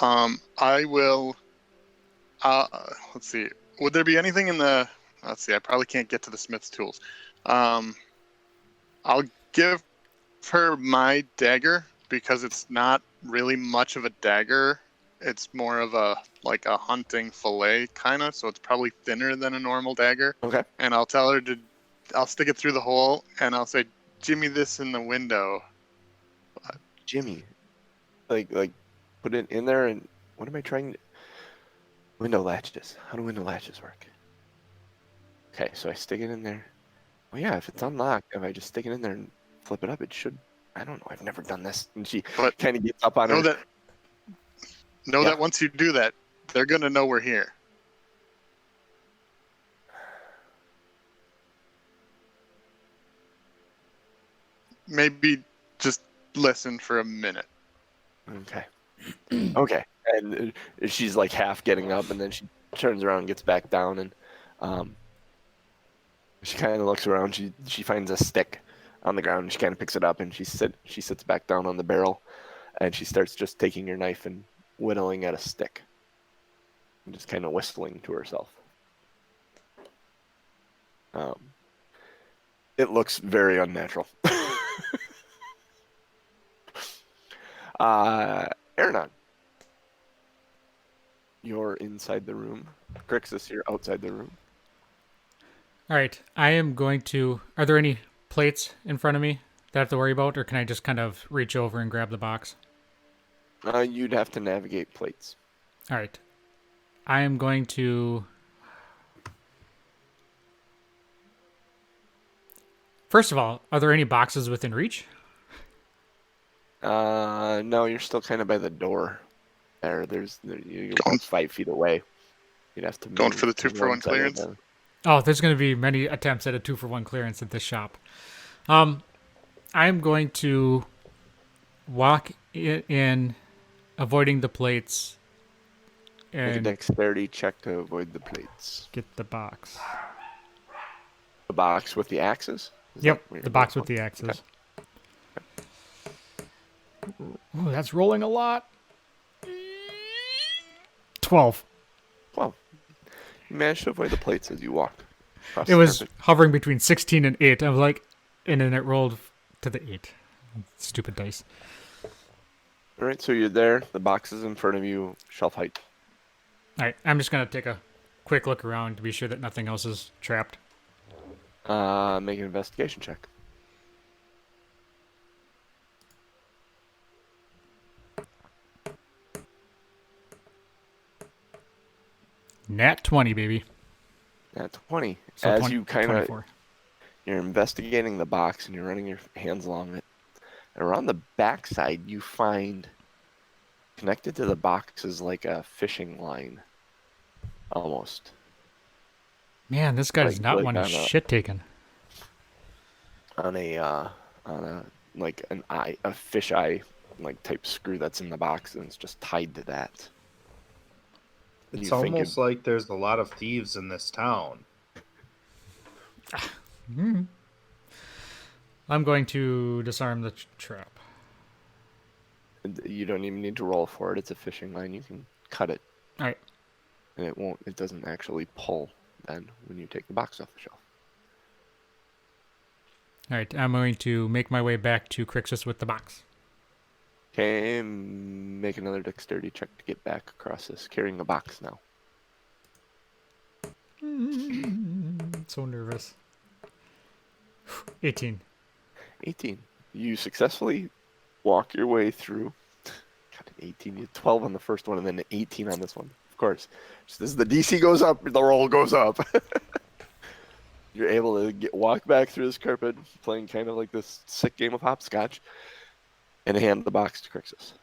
I will. Let's see. Would there be anything in the? Let's see. I probably can't get to the smith's tools. I'll give her my dagger because it's not really much of a dagger. It's more of a hunting fillet kind of. So it's probably thinner than a normal dagger. Okay. And I'll tell her to. I'll stick it through the hole and I'll say, "Jimmy, this in the window." Jimmy, like put it in there, and what am I trying to? Window latches. How do window latches work? Okay, so I stick it in there. Well, yeah, if it's unlocked, if I just stick it in there and flip it up, it should. I don't know. I've never done this. And she But kind of gets up on know her. that once you do that, they're gonna know we're here. Maybe just listen for a minute. Okay. Okay. And she's like half getting up, and then she turns around and gets back down, and she kind of looks around. She finds a stick on the ground, and she kind of picks it up, and she sits back down on the barrel, and she starts just taking her knife and whittling at a stick, and just kind of whistling to herself. It looks very unnatural. Aronan, you're inside the room. Krixis, you're outside the room. All right, I am going to. Are there any plates in front of me that I have to worry about, or can I just kind of reach over and grab the box? You'd have to navigate plates. All right, I am going to. First of all, are there any boxes within reach? No, you're still kind of by the door. You're about 5 feet away. You'd have to Going move for the to 2-for-1 one side of clearance? the- Oh, there's going to be many attempts at a 2-for-1 clearance at this shop. I'm going to walk in, avoiding the plates, Make a and dexterity check to avoid the plates. get the box. The box with the axes? Is Yep, that what the you're box going with the for? axes. Ooh, that's rolling a lot. 12. Well, you managed to avoid the plates as you walked across It the was carpet. hovering between 16 and 8. I was like, and then it rolled to the 8. Stupid dice. All right, so you're there. The box is in front of you, shelf height. All right, I'm just going to take a quick look around to be sure that nothing else is trapped. Make an investigation check. Nat 20, baby. At 20. So As 20, you kind of 24. you're investigating the box and you're running your hands along it. And around the backside, you find connected to the box is like a fishing line, almost. Man, this guy does not like want his on a- shit taken. on a like a fish eye like type screw that's in the box, and it's just tied to that. It's You think almost like there's a lot of thieves in this town. I'm going to disarm the trap. You don't even need to roll for it. It's a fishing line. You can cut it, All right. and it doesn't actually pull then when you take the box off the shelf. All right, I'm going to make my way back to Krixis with the box. Okay, make another dexterity check to get back across this, carrying a box now. So nervous. 18. 18. You successfully walk your way through. Got an 18. You had 12 on the first one, and then an 18 on this one. Of course. Just as the DC goes up, the roll goes up. You're able to walk back through this carpet, playing kind of like this sick game of hopscotch, and hand the box to Krixis.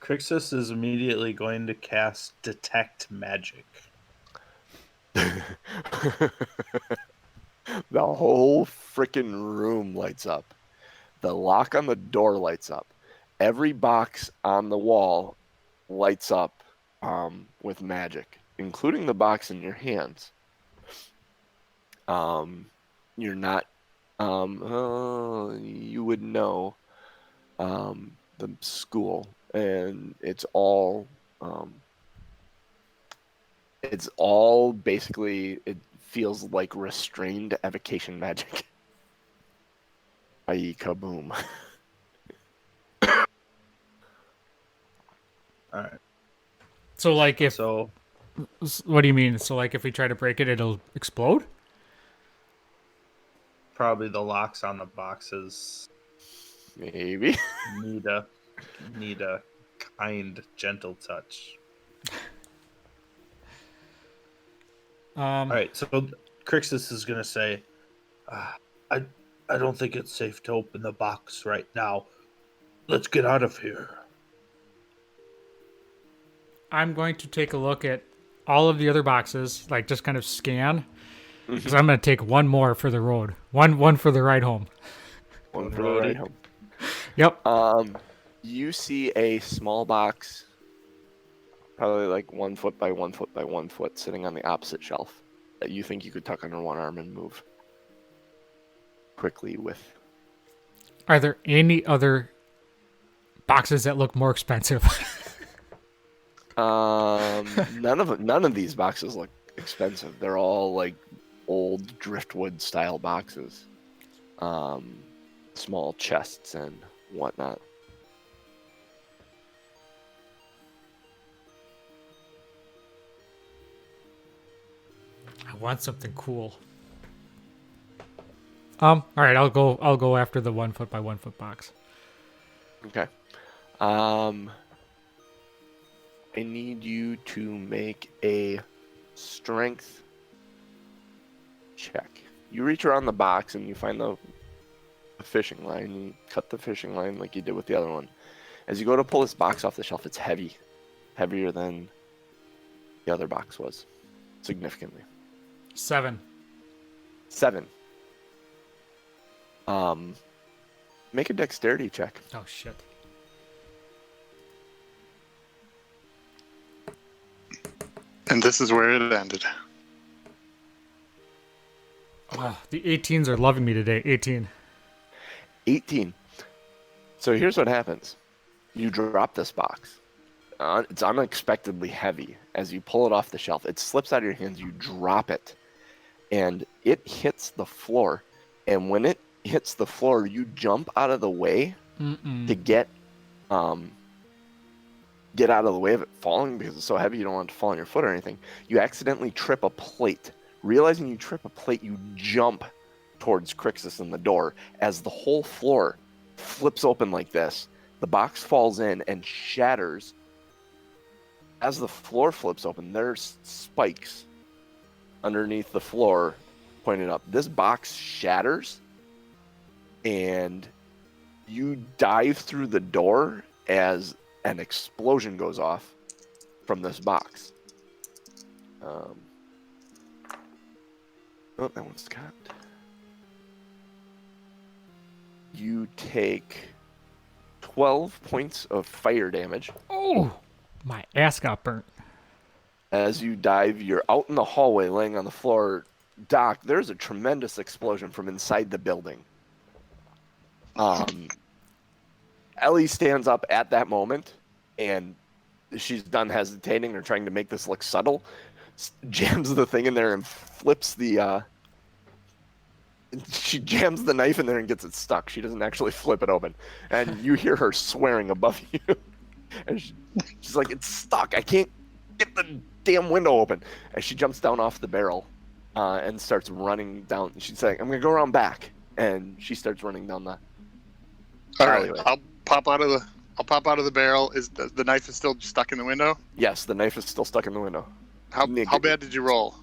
Krixis is immediately going to cast Detect Magic. The whole freaking room lights up. The lock on the door lights up. Every box on the wall lights up with magic, including the box in your hands. You're not. You would know the school, and it's all. It's all basically. It feels like restrained evocation magic. I.e., kaboom. All right. So, like, if. So What do you mean? So, like, if we try to break it, it'll explode? probably the locks on the boxes Maybe. need a kind, gentle touch. All right, so Krixis is gonna say, "I, I don't think it's safe to open the box right now. Let's get out of here." I'm going to take a look at all of the other boxes, like just kind of scan, because Mhm. I'm going to take one more for the road, one for the ride home. One Going for the roadie. ride home. Yep. You see a small box, probably like 1 foot by 1 foot by 1 foot, sitting on the opposite shelf that you think you could tuck under one arm and move quickly with. Are there any other boxes that look more expensive? None of these boxes look expensive. They're all like old driftwood style boxes. Small chests and whatnot. I want something cool. All right, I'll go after the 1 foot by 1 foot box. Okay. I need you to make a strength check. You reach around the box and you find the fishing line. You cut the fishing line like you did with the other one. As you go to pull this box off the shelf, it's heavy. Heavier than the other box was. Significantly. 7. 7. Make a dexterity check. Oh shit. And this is where it ended. Oh, the 18s are loving me today. 18. 18. So here's what happens. You drop this box. It's unexpectedly heavy. As you pull it off the shelf, it slips out of your hands. You drop it, and it hits the floor. And when it hits the floor, you jump out of the way to get out of the way of it falling because it's so heavy. You don't want it to fall on your foot or anything. You accidentally trip a plate. Realizing you trip a plate, you jump towards Krixis in the door as the whole floor flips open like this. The box falls in and shatters. As the floor flips open, there's spikes underneath the floor pointed up. This box shatters, and you dive through the door as an explosion goes off from this box. Oh, that one's cut. You take 12 points of fire damage. Oh, my ass got burnt. As you dive, you're out in the hallway laying on the floor. Doc, there's a tremendous explosion from inside the building. Ellie stands up at that moment, and she's done hesitating or trying to make this look subtle. Jams the thing in there and flips the... She jams the knife in there and gets it stuck. She doesn't actually flip it open. And you hear her swearing above you. And she's like, it's stuck. I can't get the damn window open. And she jumps down off the barrel and starts running down. She's like, I'm going to go around back. And she starts running down the All right, alleyway. I'll pop out of the barrel. Is the knife is still stuck in the window? Yes, the knife is still stuck in the window. How bad did you roll?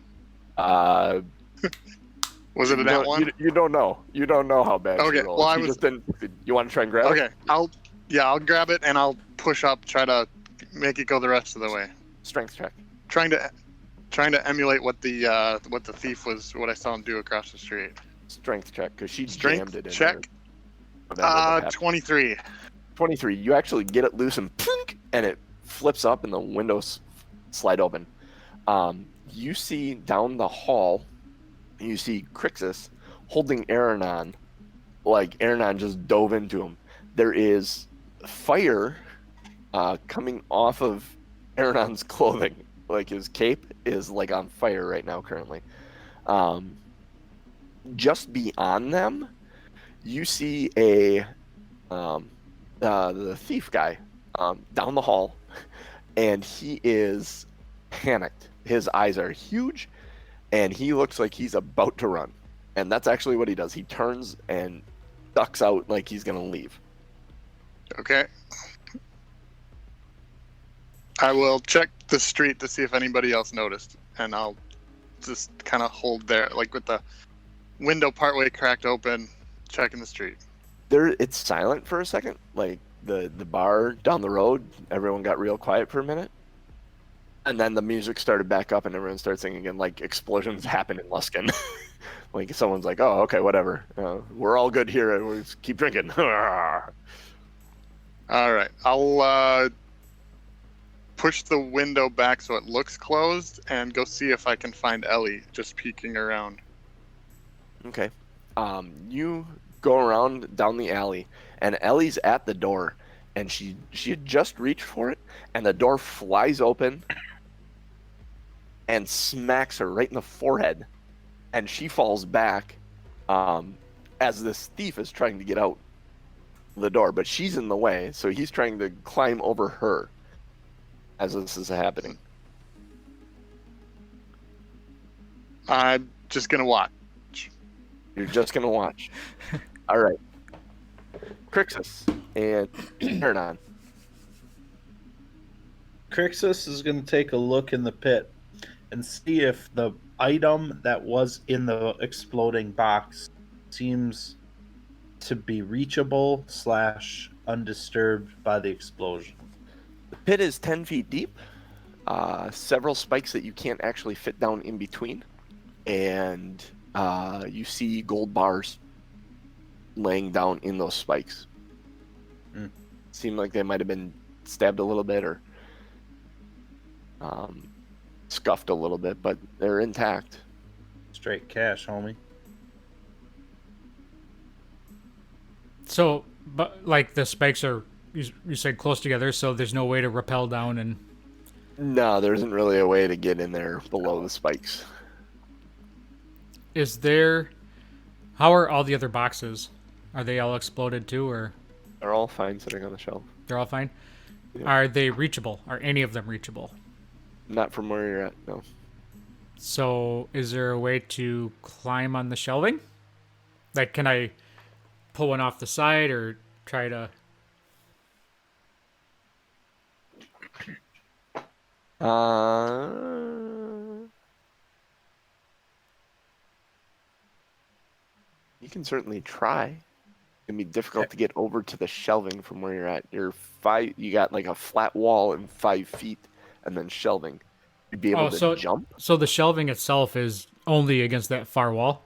Was it a nat one? You don't know. You don't know how bad Okay, she rolled. well, I She was- just didn't. You want to try and grab it? Okay, I'll grab it and I'll push up, try to make it go the rest of the way. Strength check. Trying to emulate what the thief was, what I saw him do across the street. Strength check, because she jammed Strength it in check. there. 23. 23. You actually get it loose and plink, and it flips up and the windows slide open. You see down the hall, you see Krixis holding Aronan, like Aronan just dove into him. There is fire coming off of Aronon's clothing. Like his cape is like on fire right now currently. Just beyond them, you see the thief guy down the hall, and he is panicked. His eyes are huge, and he looks like he's about to run. And that's actually what he does. He turns and ducks out like he's going to leave. Okay. I will check the street to see if anybody else noticed, and I'll just kind of hold there, like with the window partway cracked open, checking the street. It's silent for a second. Like the bar down the road, everyone got real quiet for a minute. And then the music started back up and everyone started singing again, like explosions happen in Luskin. Like someone's like, oh, okay, whatever. We're all good here. We'll just keep drinking. All right. I'll push the window back so it looks closed and go see if I can find Ellie just peeking around. Okay. You go around down the alley and Ellie's at the door and she had just reached for it and the door flies open and smacks her right in the forehead and she falls back as this thief is trying to get out the door, but she's in the way, so he's trying to climb over her as this is happening. I'm just gonna watch. You're just gonna watch. All right. Krixis and Aronan. Krixis is going to take a look in the pit and see if the item that was in the exploding box seems to be reachable / undisturbed by the explosion. The pit is 10 feet deep. Several spikes that you can't actually fit down in between. And you see gold bars laying down in those spikes. Seem like they might have been stabbed a little bit or scuffed a little bit, but they're intact. Straight cash, homie. So, but like the spikes are, you said close together, so there's no way to rappel down and. No, there isn't really a way to get in there below the spikes. Is there? How are all the other boxes? Are they all exploded too, or? They're all fine sitting on the shelf. They're all fine. Yeah. Are they reachable? Are any of them reachable? Not from where you're at, no. So, is there a way to climb on the shelving? Like, can I pull one off the side or try to? You can certainly try. It can be difficult to get over to the shelving from where you're at. You got like a flat wall and 5 feet, and then shelving. You'd be able to jump. So the shelving itself is only against that far wall?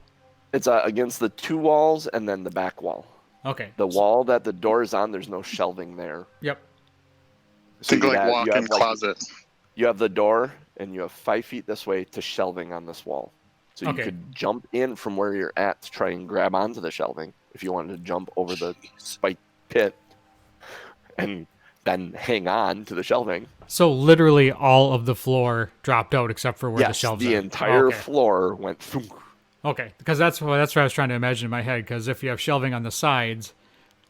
It's against the 2 walls and then the back wall. Okay. The wall that the door is on, there's no shelving there. Yep. So think like walk-in closet. You have the door, and you have 5 feet this way to shelving on this wall. So you could jump in from where you're at to try and grab onto the shelving if you wanted to jump over the spike pit and then hang on to the shelving. So literally all of the floor dropped out except for where the shelves are. The entire floor went thunk. Okay, because that's what I was trying to imagine in my head, because if you have shelving on the sides,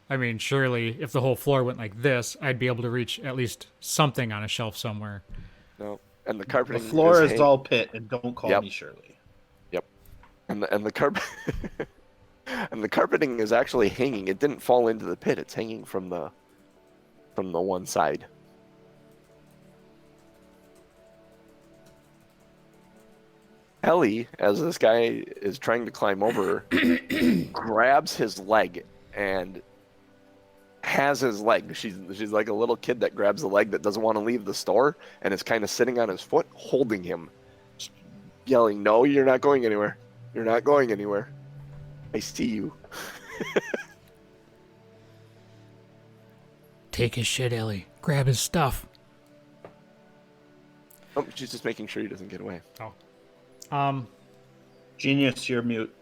I mean, surely if the whole floor went like this, I'd be able to reach at least something on a shelf somewhere. No, and the carpeting. The floor is all pit, and don't call me Shirley. Yep, and the carpet and the carpeting is actually hanging. It didn't fall into the pit. It's hanging from the one side. Ellie, as this guy is trying to climb over, grabs his leg and has his leg. She's like a little kid that grabs the leg that doesn't want to leave the store and is kind of sitting on his foot, holding him, yelling, "No, you're not going anywhere. You're not going anywhere. I see you." Take his shit, Ellie. Grab his stuff. Oh, she's just making sure he doesn't get away. Oh. Genius, you're mute.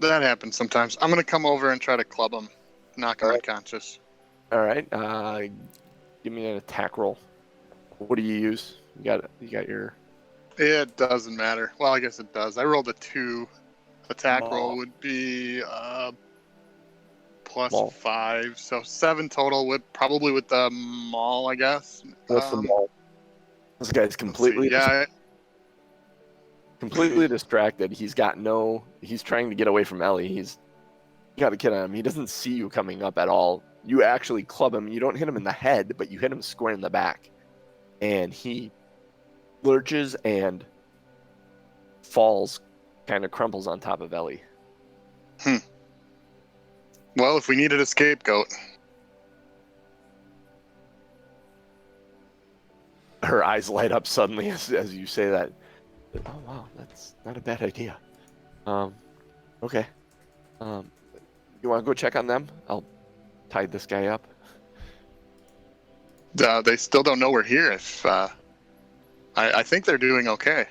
That happens sometimes. I'm gonna come over and try to club him, knock him unconscious. All right. Give me an attack roll. What do you use? You got your. It doesn't matter. Well, I guess it does. I rolled a 2. Attack roll would be +5, so 7 total. With the maul, I guess. What's the maul? This guy's completely. Completely distracted. He's trying to get away from Ellie. You got to kid on him. He doesn't see you coming up at all. You actually club him. You don't hit him in the head, but you hit him square in the back. And he lurches and falls, kind of crumples on top of Ellie. Well, if we needed a scapegoat. Her eyes light up suddenly as you say that. Oh wow, that's not a bad idea. Okay. You want to go check on them? I'll tie this guy up. They still don't know we're here. If I think they're doing okay.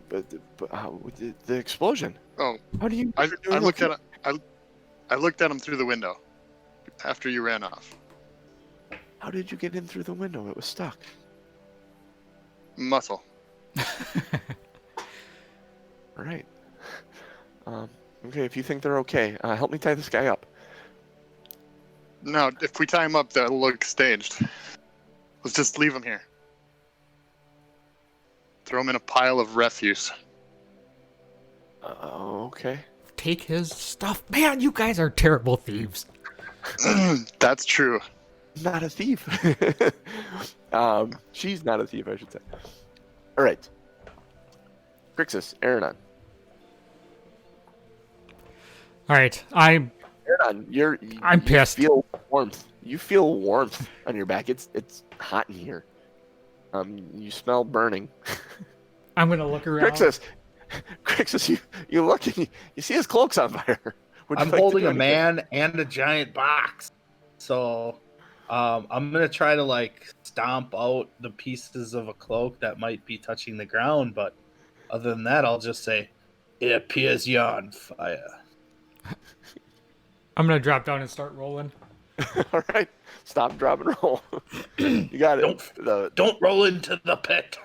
But how, the explosion. Oh, How do you? I looked at I looked at them through the window after you ran off. How did you get in through the window? It was stuck. Muscle. All right. Okay, if you think they're okay, help me tie this guy up. No, if we tie him up, that'll look staged. Let's just leave him here. Throw him in a pile of refuse. Okay. Take his stuff. Man, you guys are terrible thieves. That's true. Not a thief. She's not a thief, I should say. All right. Krixis, Aronan. All right, I'm Aronan, pissed. You feel warmth. You feel warmth on your back. It's hot in here. You smell burning. gonna look around. Krixis, you look and you see his cloak's on fire. Would you I'm like to holding do a anything? man and a giant box. So I'm going to try to like stomp out the pieces of a cloak that might be touching the ground. But other than that, I'll just say, it appears you're on fire. I'm gonna drop down and start rolling. All right. Stop, drop, and roll. You got it. Don't roll into the pit.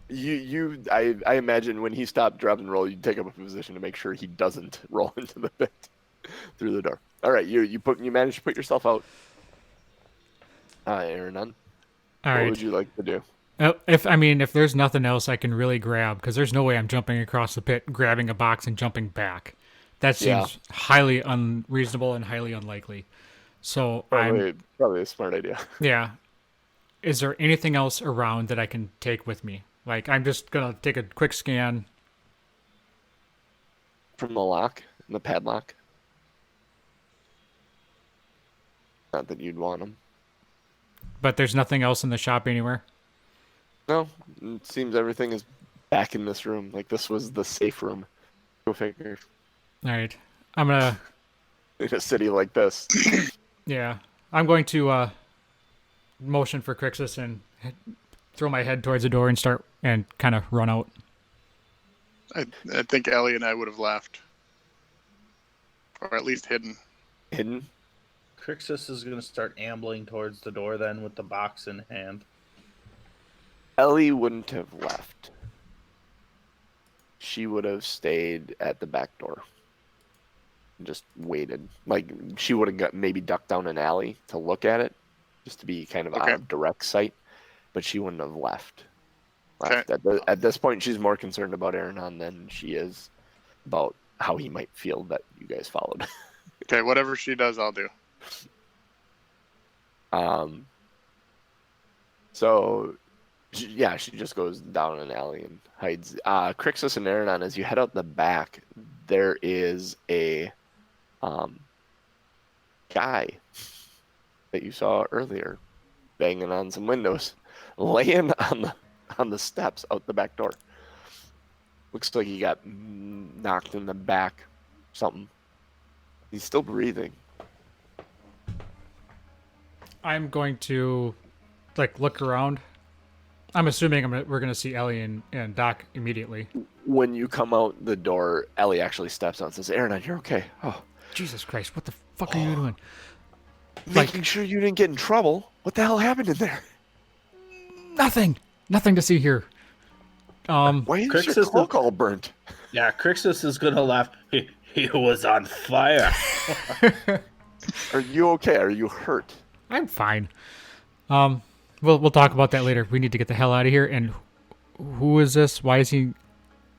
I imagine when he stopped, drop, and roll, you take up a position to make sure he doesn't roll into the pit through the door. All right, you managed to put yourself out. Aronan, All what right. would you like to do? If there's nothing else I can really grab, because there's no way I'm jumping across the pit, grabbing a box, and jumping back. That seems highly unreasonable and highly unlikely. So Probably a smart idea. yeah. Is there anything else around that I can take with me? Like, I'm just gonna take a quick scan. From the lock and the padlock. Not that you'd want them. But there's nothing else in the shop anywhere. No, it seems everything is back in this room. Like this was the safe room. Go figure. All right. I'm gonna. In a city like this. Yeah. I'm going to motion for Krixis and throw my head towards the door and start and kind of run out. I think Ellie and I would have laughed. Or at least hidden. Hidden. Krixis is going to start ambling towards the door then with the box in hand. Ellie wouldn't have left. She would have stayed at the back door. And just waited. Like, she would have maybe ducked down an alley to look at it. Just to be kind of out of direct sight. But she wouldn't have left. At this point, she's more concerned about Aronan than she is about how he might feel that you guys followed. Okay, whatever she does, I'll do. So, yeah, she just goes down an alley and hides. Krixis and Aronan, as you head out the back, there is a guy that you saw earlier banging on some windows, laying on the steps out the back door. Looks like he got knocked in the back, something. He's still breathing. I'm going to, look around. I'm assuming we're going to see Ellie and Doc immediately. When you come out the door, Ellie actually steps out and says, Aronan, you're okay. Oh, Jesus Christ, what the fuck are you doing? making sure you didn't get in trouble. What the hell happened in there? Nothing to see here. Why is Krixis your cloak all burnt? Yeah, Krixis is going to laugh. He was on fire. Are you okay? Are you hurt? I'm fine. We'll talk about that later. We need to get the hell out of here. And who is this? Why is he?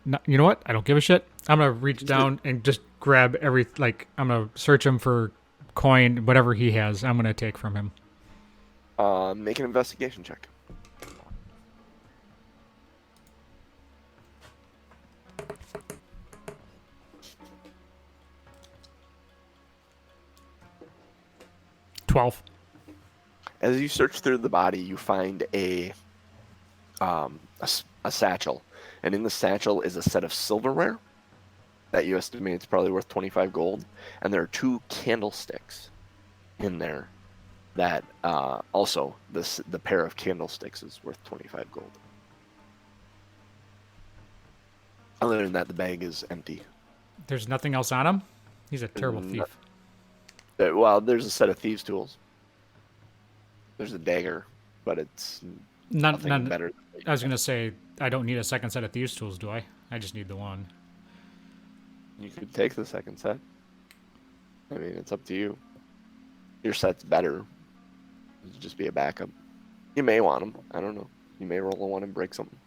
Not, you know what? I don't give a shit. I'm gonna reach down and just grab I'm gonna search him for coin, whatever he has. I'm gonna take from him. Make an investigation check. 12. As you search through the body, you find a satchel, and in the satchel is a set of silverware that you estimate it's probably worth 25 gold, and there are 2 candlesticks in there that also the pair of candlesticks is worth 25 gold. Other than that, the bag is empty. There's nothing else on him? He's a terrible No- thief. Well, there's a set of thieves' tools. There's a dagger, but it's nothing None. better. I was going to say, I don't need a second set of thieves' tools, do I? I just need the one. You could take the second set. I mean, it's up to you. Your set's better. It'd just be a backup. You may want them. I don't know. You may roll a one and break something.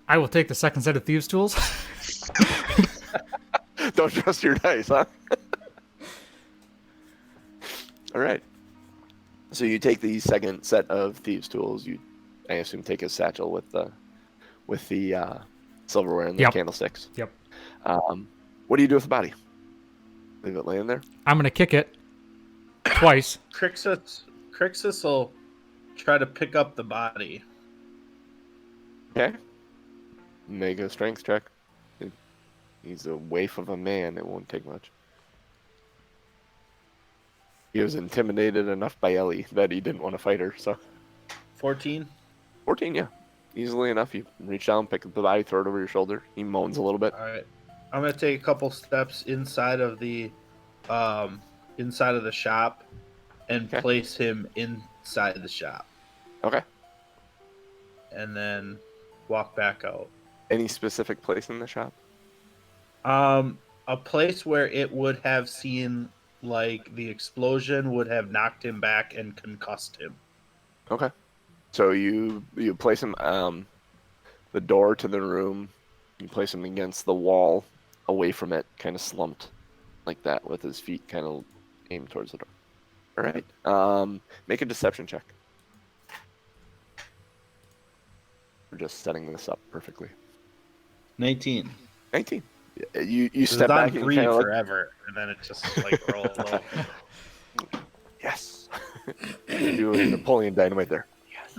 I will take the second set of thieves' tools. Don't trust your dice, huh? All right. So you take the second set of thieves' tools. You, I assume, take a satchel with the silverware and the Yep. candlesticks. Yep. What do you do with the body? Leave it laying there? I'm going to kick it twice. Krixis will try to pick up the body. Okay. Make a strength check. He's a waif of a man. It won't take much. He was intimidated enough by Ellie that he didn't want to fight her. So 14. 14, yeah. Easily enough. You reach down, pick up the body, throw it over your shoulder. He moans a little bit. All right. I'm gonna take a couple steps inside of the shop and Okay. place him inside the shop, Okay. and then walk back out. Any specific place in the shop? A place where it would have seen like the explosion would have knocked him back and concussed him. Okay. So you place him the door to the room. You place him against the wall, away from it, kind of slumped like that, with his feet kind of aimed towards the door. All right. Make a deception check. We're just setting this up perfectly. 19. 19. You It was step on back and 3 kind of like, forever, and then it just like rolled over. yes. You do Napoleon Dynamite there. Yes.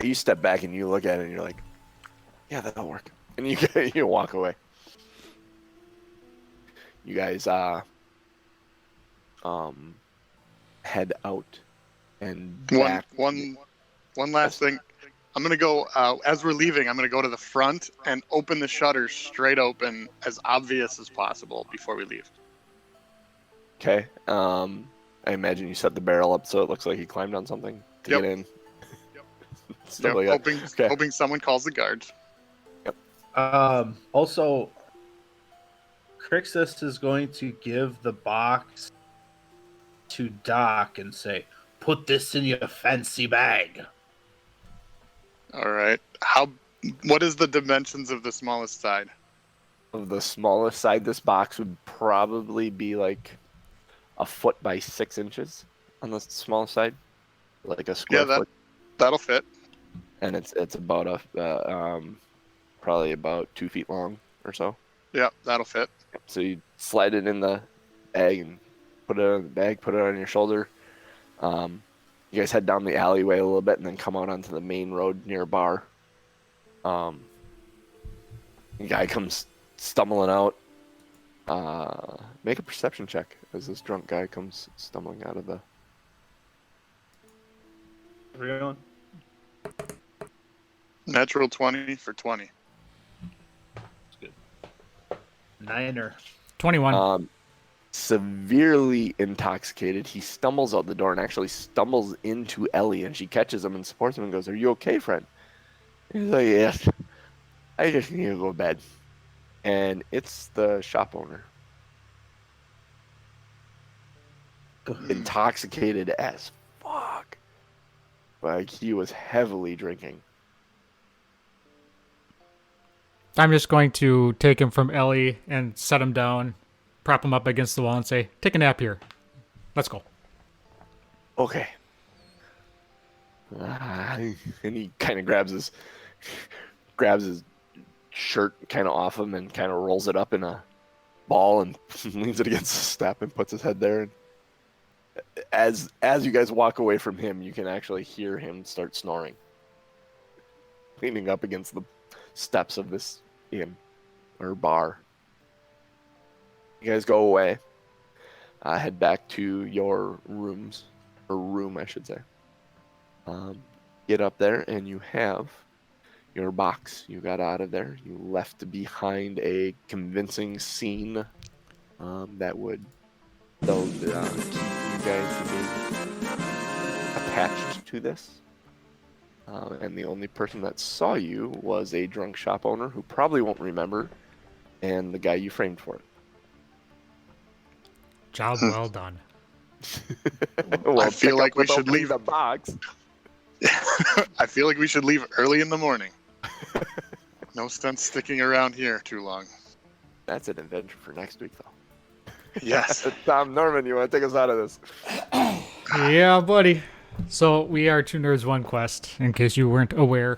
You step back and you look at it and you're like, yeah, that'll work. And you walk away. You guys head out and back. One last thing. I'm gonna go as we're leaving. I'm gonna go to the front and open the shutters straight open, as obvious as possible before we leave. Okay. I imagine you set the barrel up so it looks like he climbed on something to Yep. get in. Yep. Stuff like that. Hoping someone calls the guards. Also, Krixis is going to give the box to Doc and say, "Put this in your fancy bag." All right. What is the dimensions of the smallest side? Of the smallest side, this box would probably be like a foot by 6 inches on the smallest side, like a square Yeah, foot, that'll fit. and it's about probably about 2 feet long or so. Yeah, that'll fit. So you slide it in the bag and put it on the bag, put it on your shoulder. You guys head down the alleyway a little bit and then come out onto the main road near a bar. The guy comes stumbling out. Make a perception check as this drunk guy comes stumbling out of the... Everyone? Natural 20 for 20. 9er. 21. Severely intoxicated, he stumbles out the door and actually stumbles into Ellie, and she catches him and supports him and goes, "Are you okay, friend?" He's like, "Yes, I just need to go to bed." And it's the shop owner, intoxicated as fuck. Like, he was heavily drinking. I'm just going to take him from Ellie and set him down, prop him up against the wall, and say, "Take a nap here. Let's go." Okay. And he kind of grabs his shirt kind of off him and kind of rolls it up in a ball and leans it against the step and puts his head there. And as you guys walk away from him, you can actually hear him start snoring, leaning up against the steps of this inn or bar. You guys go away. Head back to your rooms, or room, I should say. Get up there, and you have your box. You got out of there. You left behind a convincing scene that would keep you guys attached to this. And the only person that saw you was a drunk shop owner who probably won't remember, and the guy you framed for it. Job well done. Well, I feel like we should leave the box. I feel like we should leave early in the morning. No sense sticking around here too long. That's an adventure for next week, though. Yes. Tom Norman, you want to take us out of this? Yeah, buddy. So we are Two Nerds One Quest. In case you weren't aware,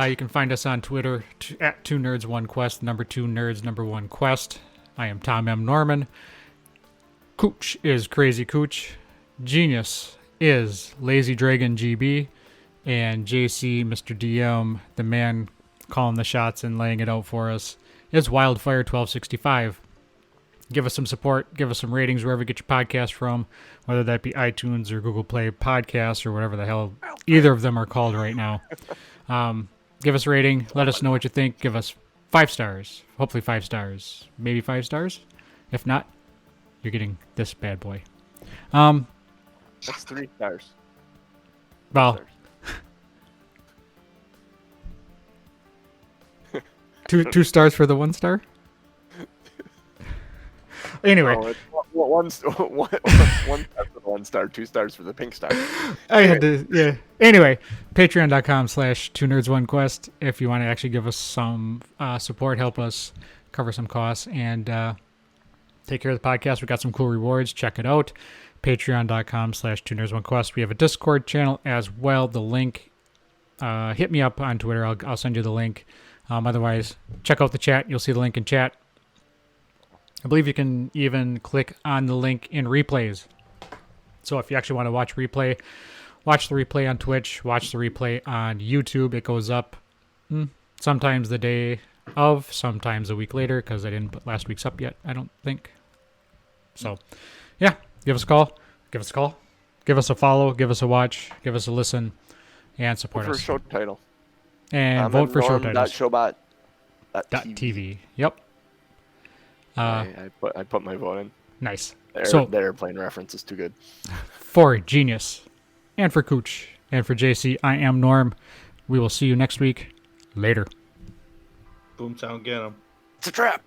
you can find us on Twitter at Two Nerds One Quest. Number 2 Nerds Number 1 Quest. I am Tom M. Norman. Cooch is Crazy Cooch. Genius is Lazy Dragon GB. And JC, Mr. DM, the man calling the shots and laying it out for us, is Wildfire 1265. Give us some support. Give us some ratings wherever you get your podcast from, whether that be iTunes or Google Play Podcasts or whatever the hell either of them are called right now. Give us a rating. Let us know what you think. Give us 5 stars. Hopefully 5 stars. Maybe 5 stars. If not, you're getting this bad boy. That's 3 stars. Well, 2 stars for the 1 star? Anyway. No, it's one star for the 1 star, 2 stars for the pink star. I had to, yeah. Anyway, patreon.com/2nerds1quest if you want to actually give us some support, help us cover some costs, and take care of the podcast. We got some cool rewards. Check it out. Patreon.com/2nerds1quest. We have a Discord channel as well. The link, hit me up on Twitter. I'll send you the link. Otherwise, check out the chat. You'll see the link in chat. I believe you can even click on the link in replays. So if you actually want to watch replay, watch the replay on Twitch, watch the replay on YouTube. It goes up sometimes the day of, sometimes a week later, because I didn't put last week's up yet, I don't think. So, yeah, give us a call. Give us a call. Give us a follow. Give us a watch. Give us a listen. And support For us. show title. And vote for show titles. .showbot.tv. Yep. I put my vote in. Nice. The airplane reference is too good. For Genius, and for Cooch, and for JC, I am Norm. We will see you next week. Later. Boomtown, get 'em. It's a trap.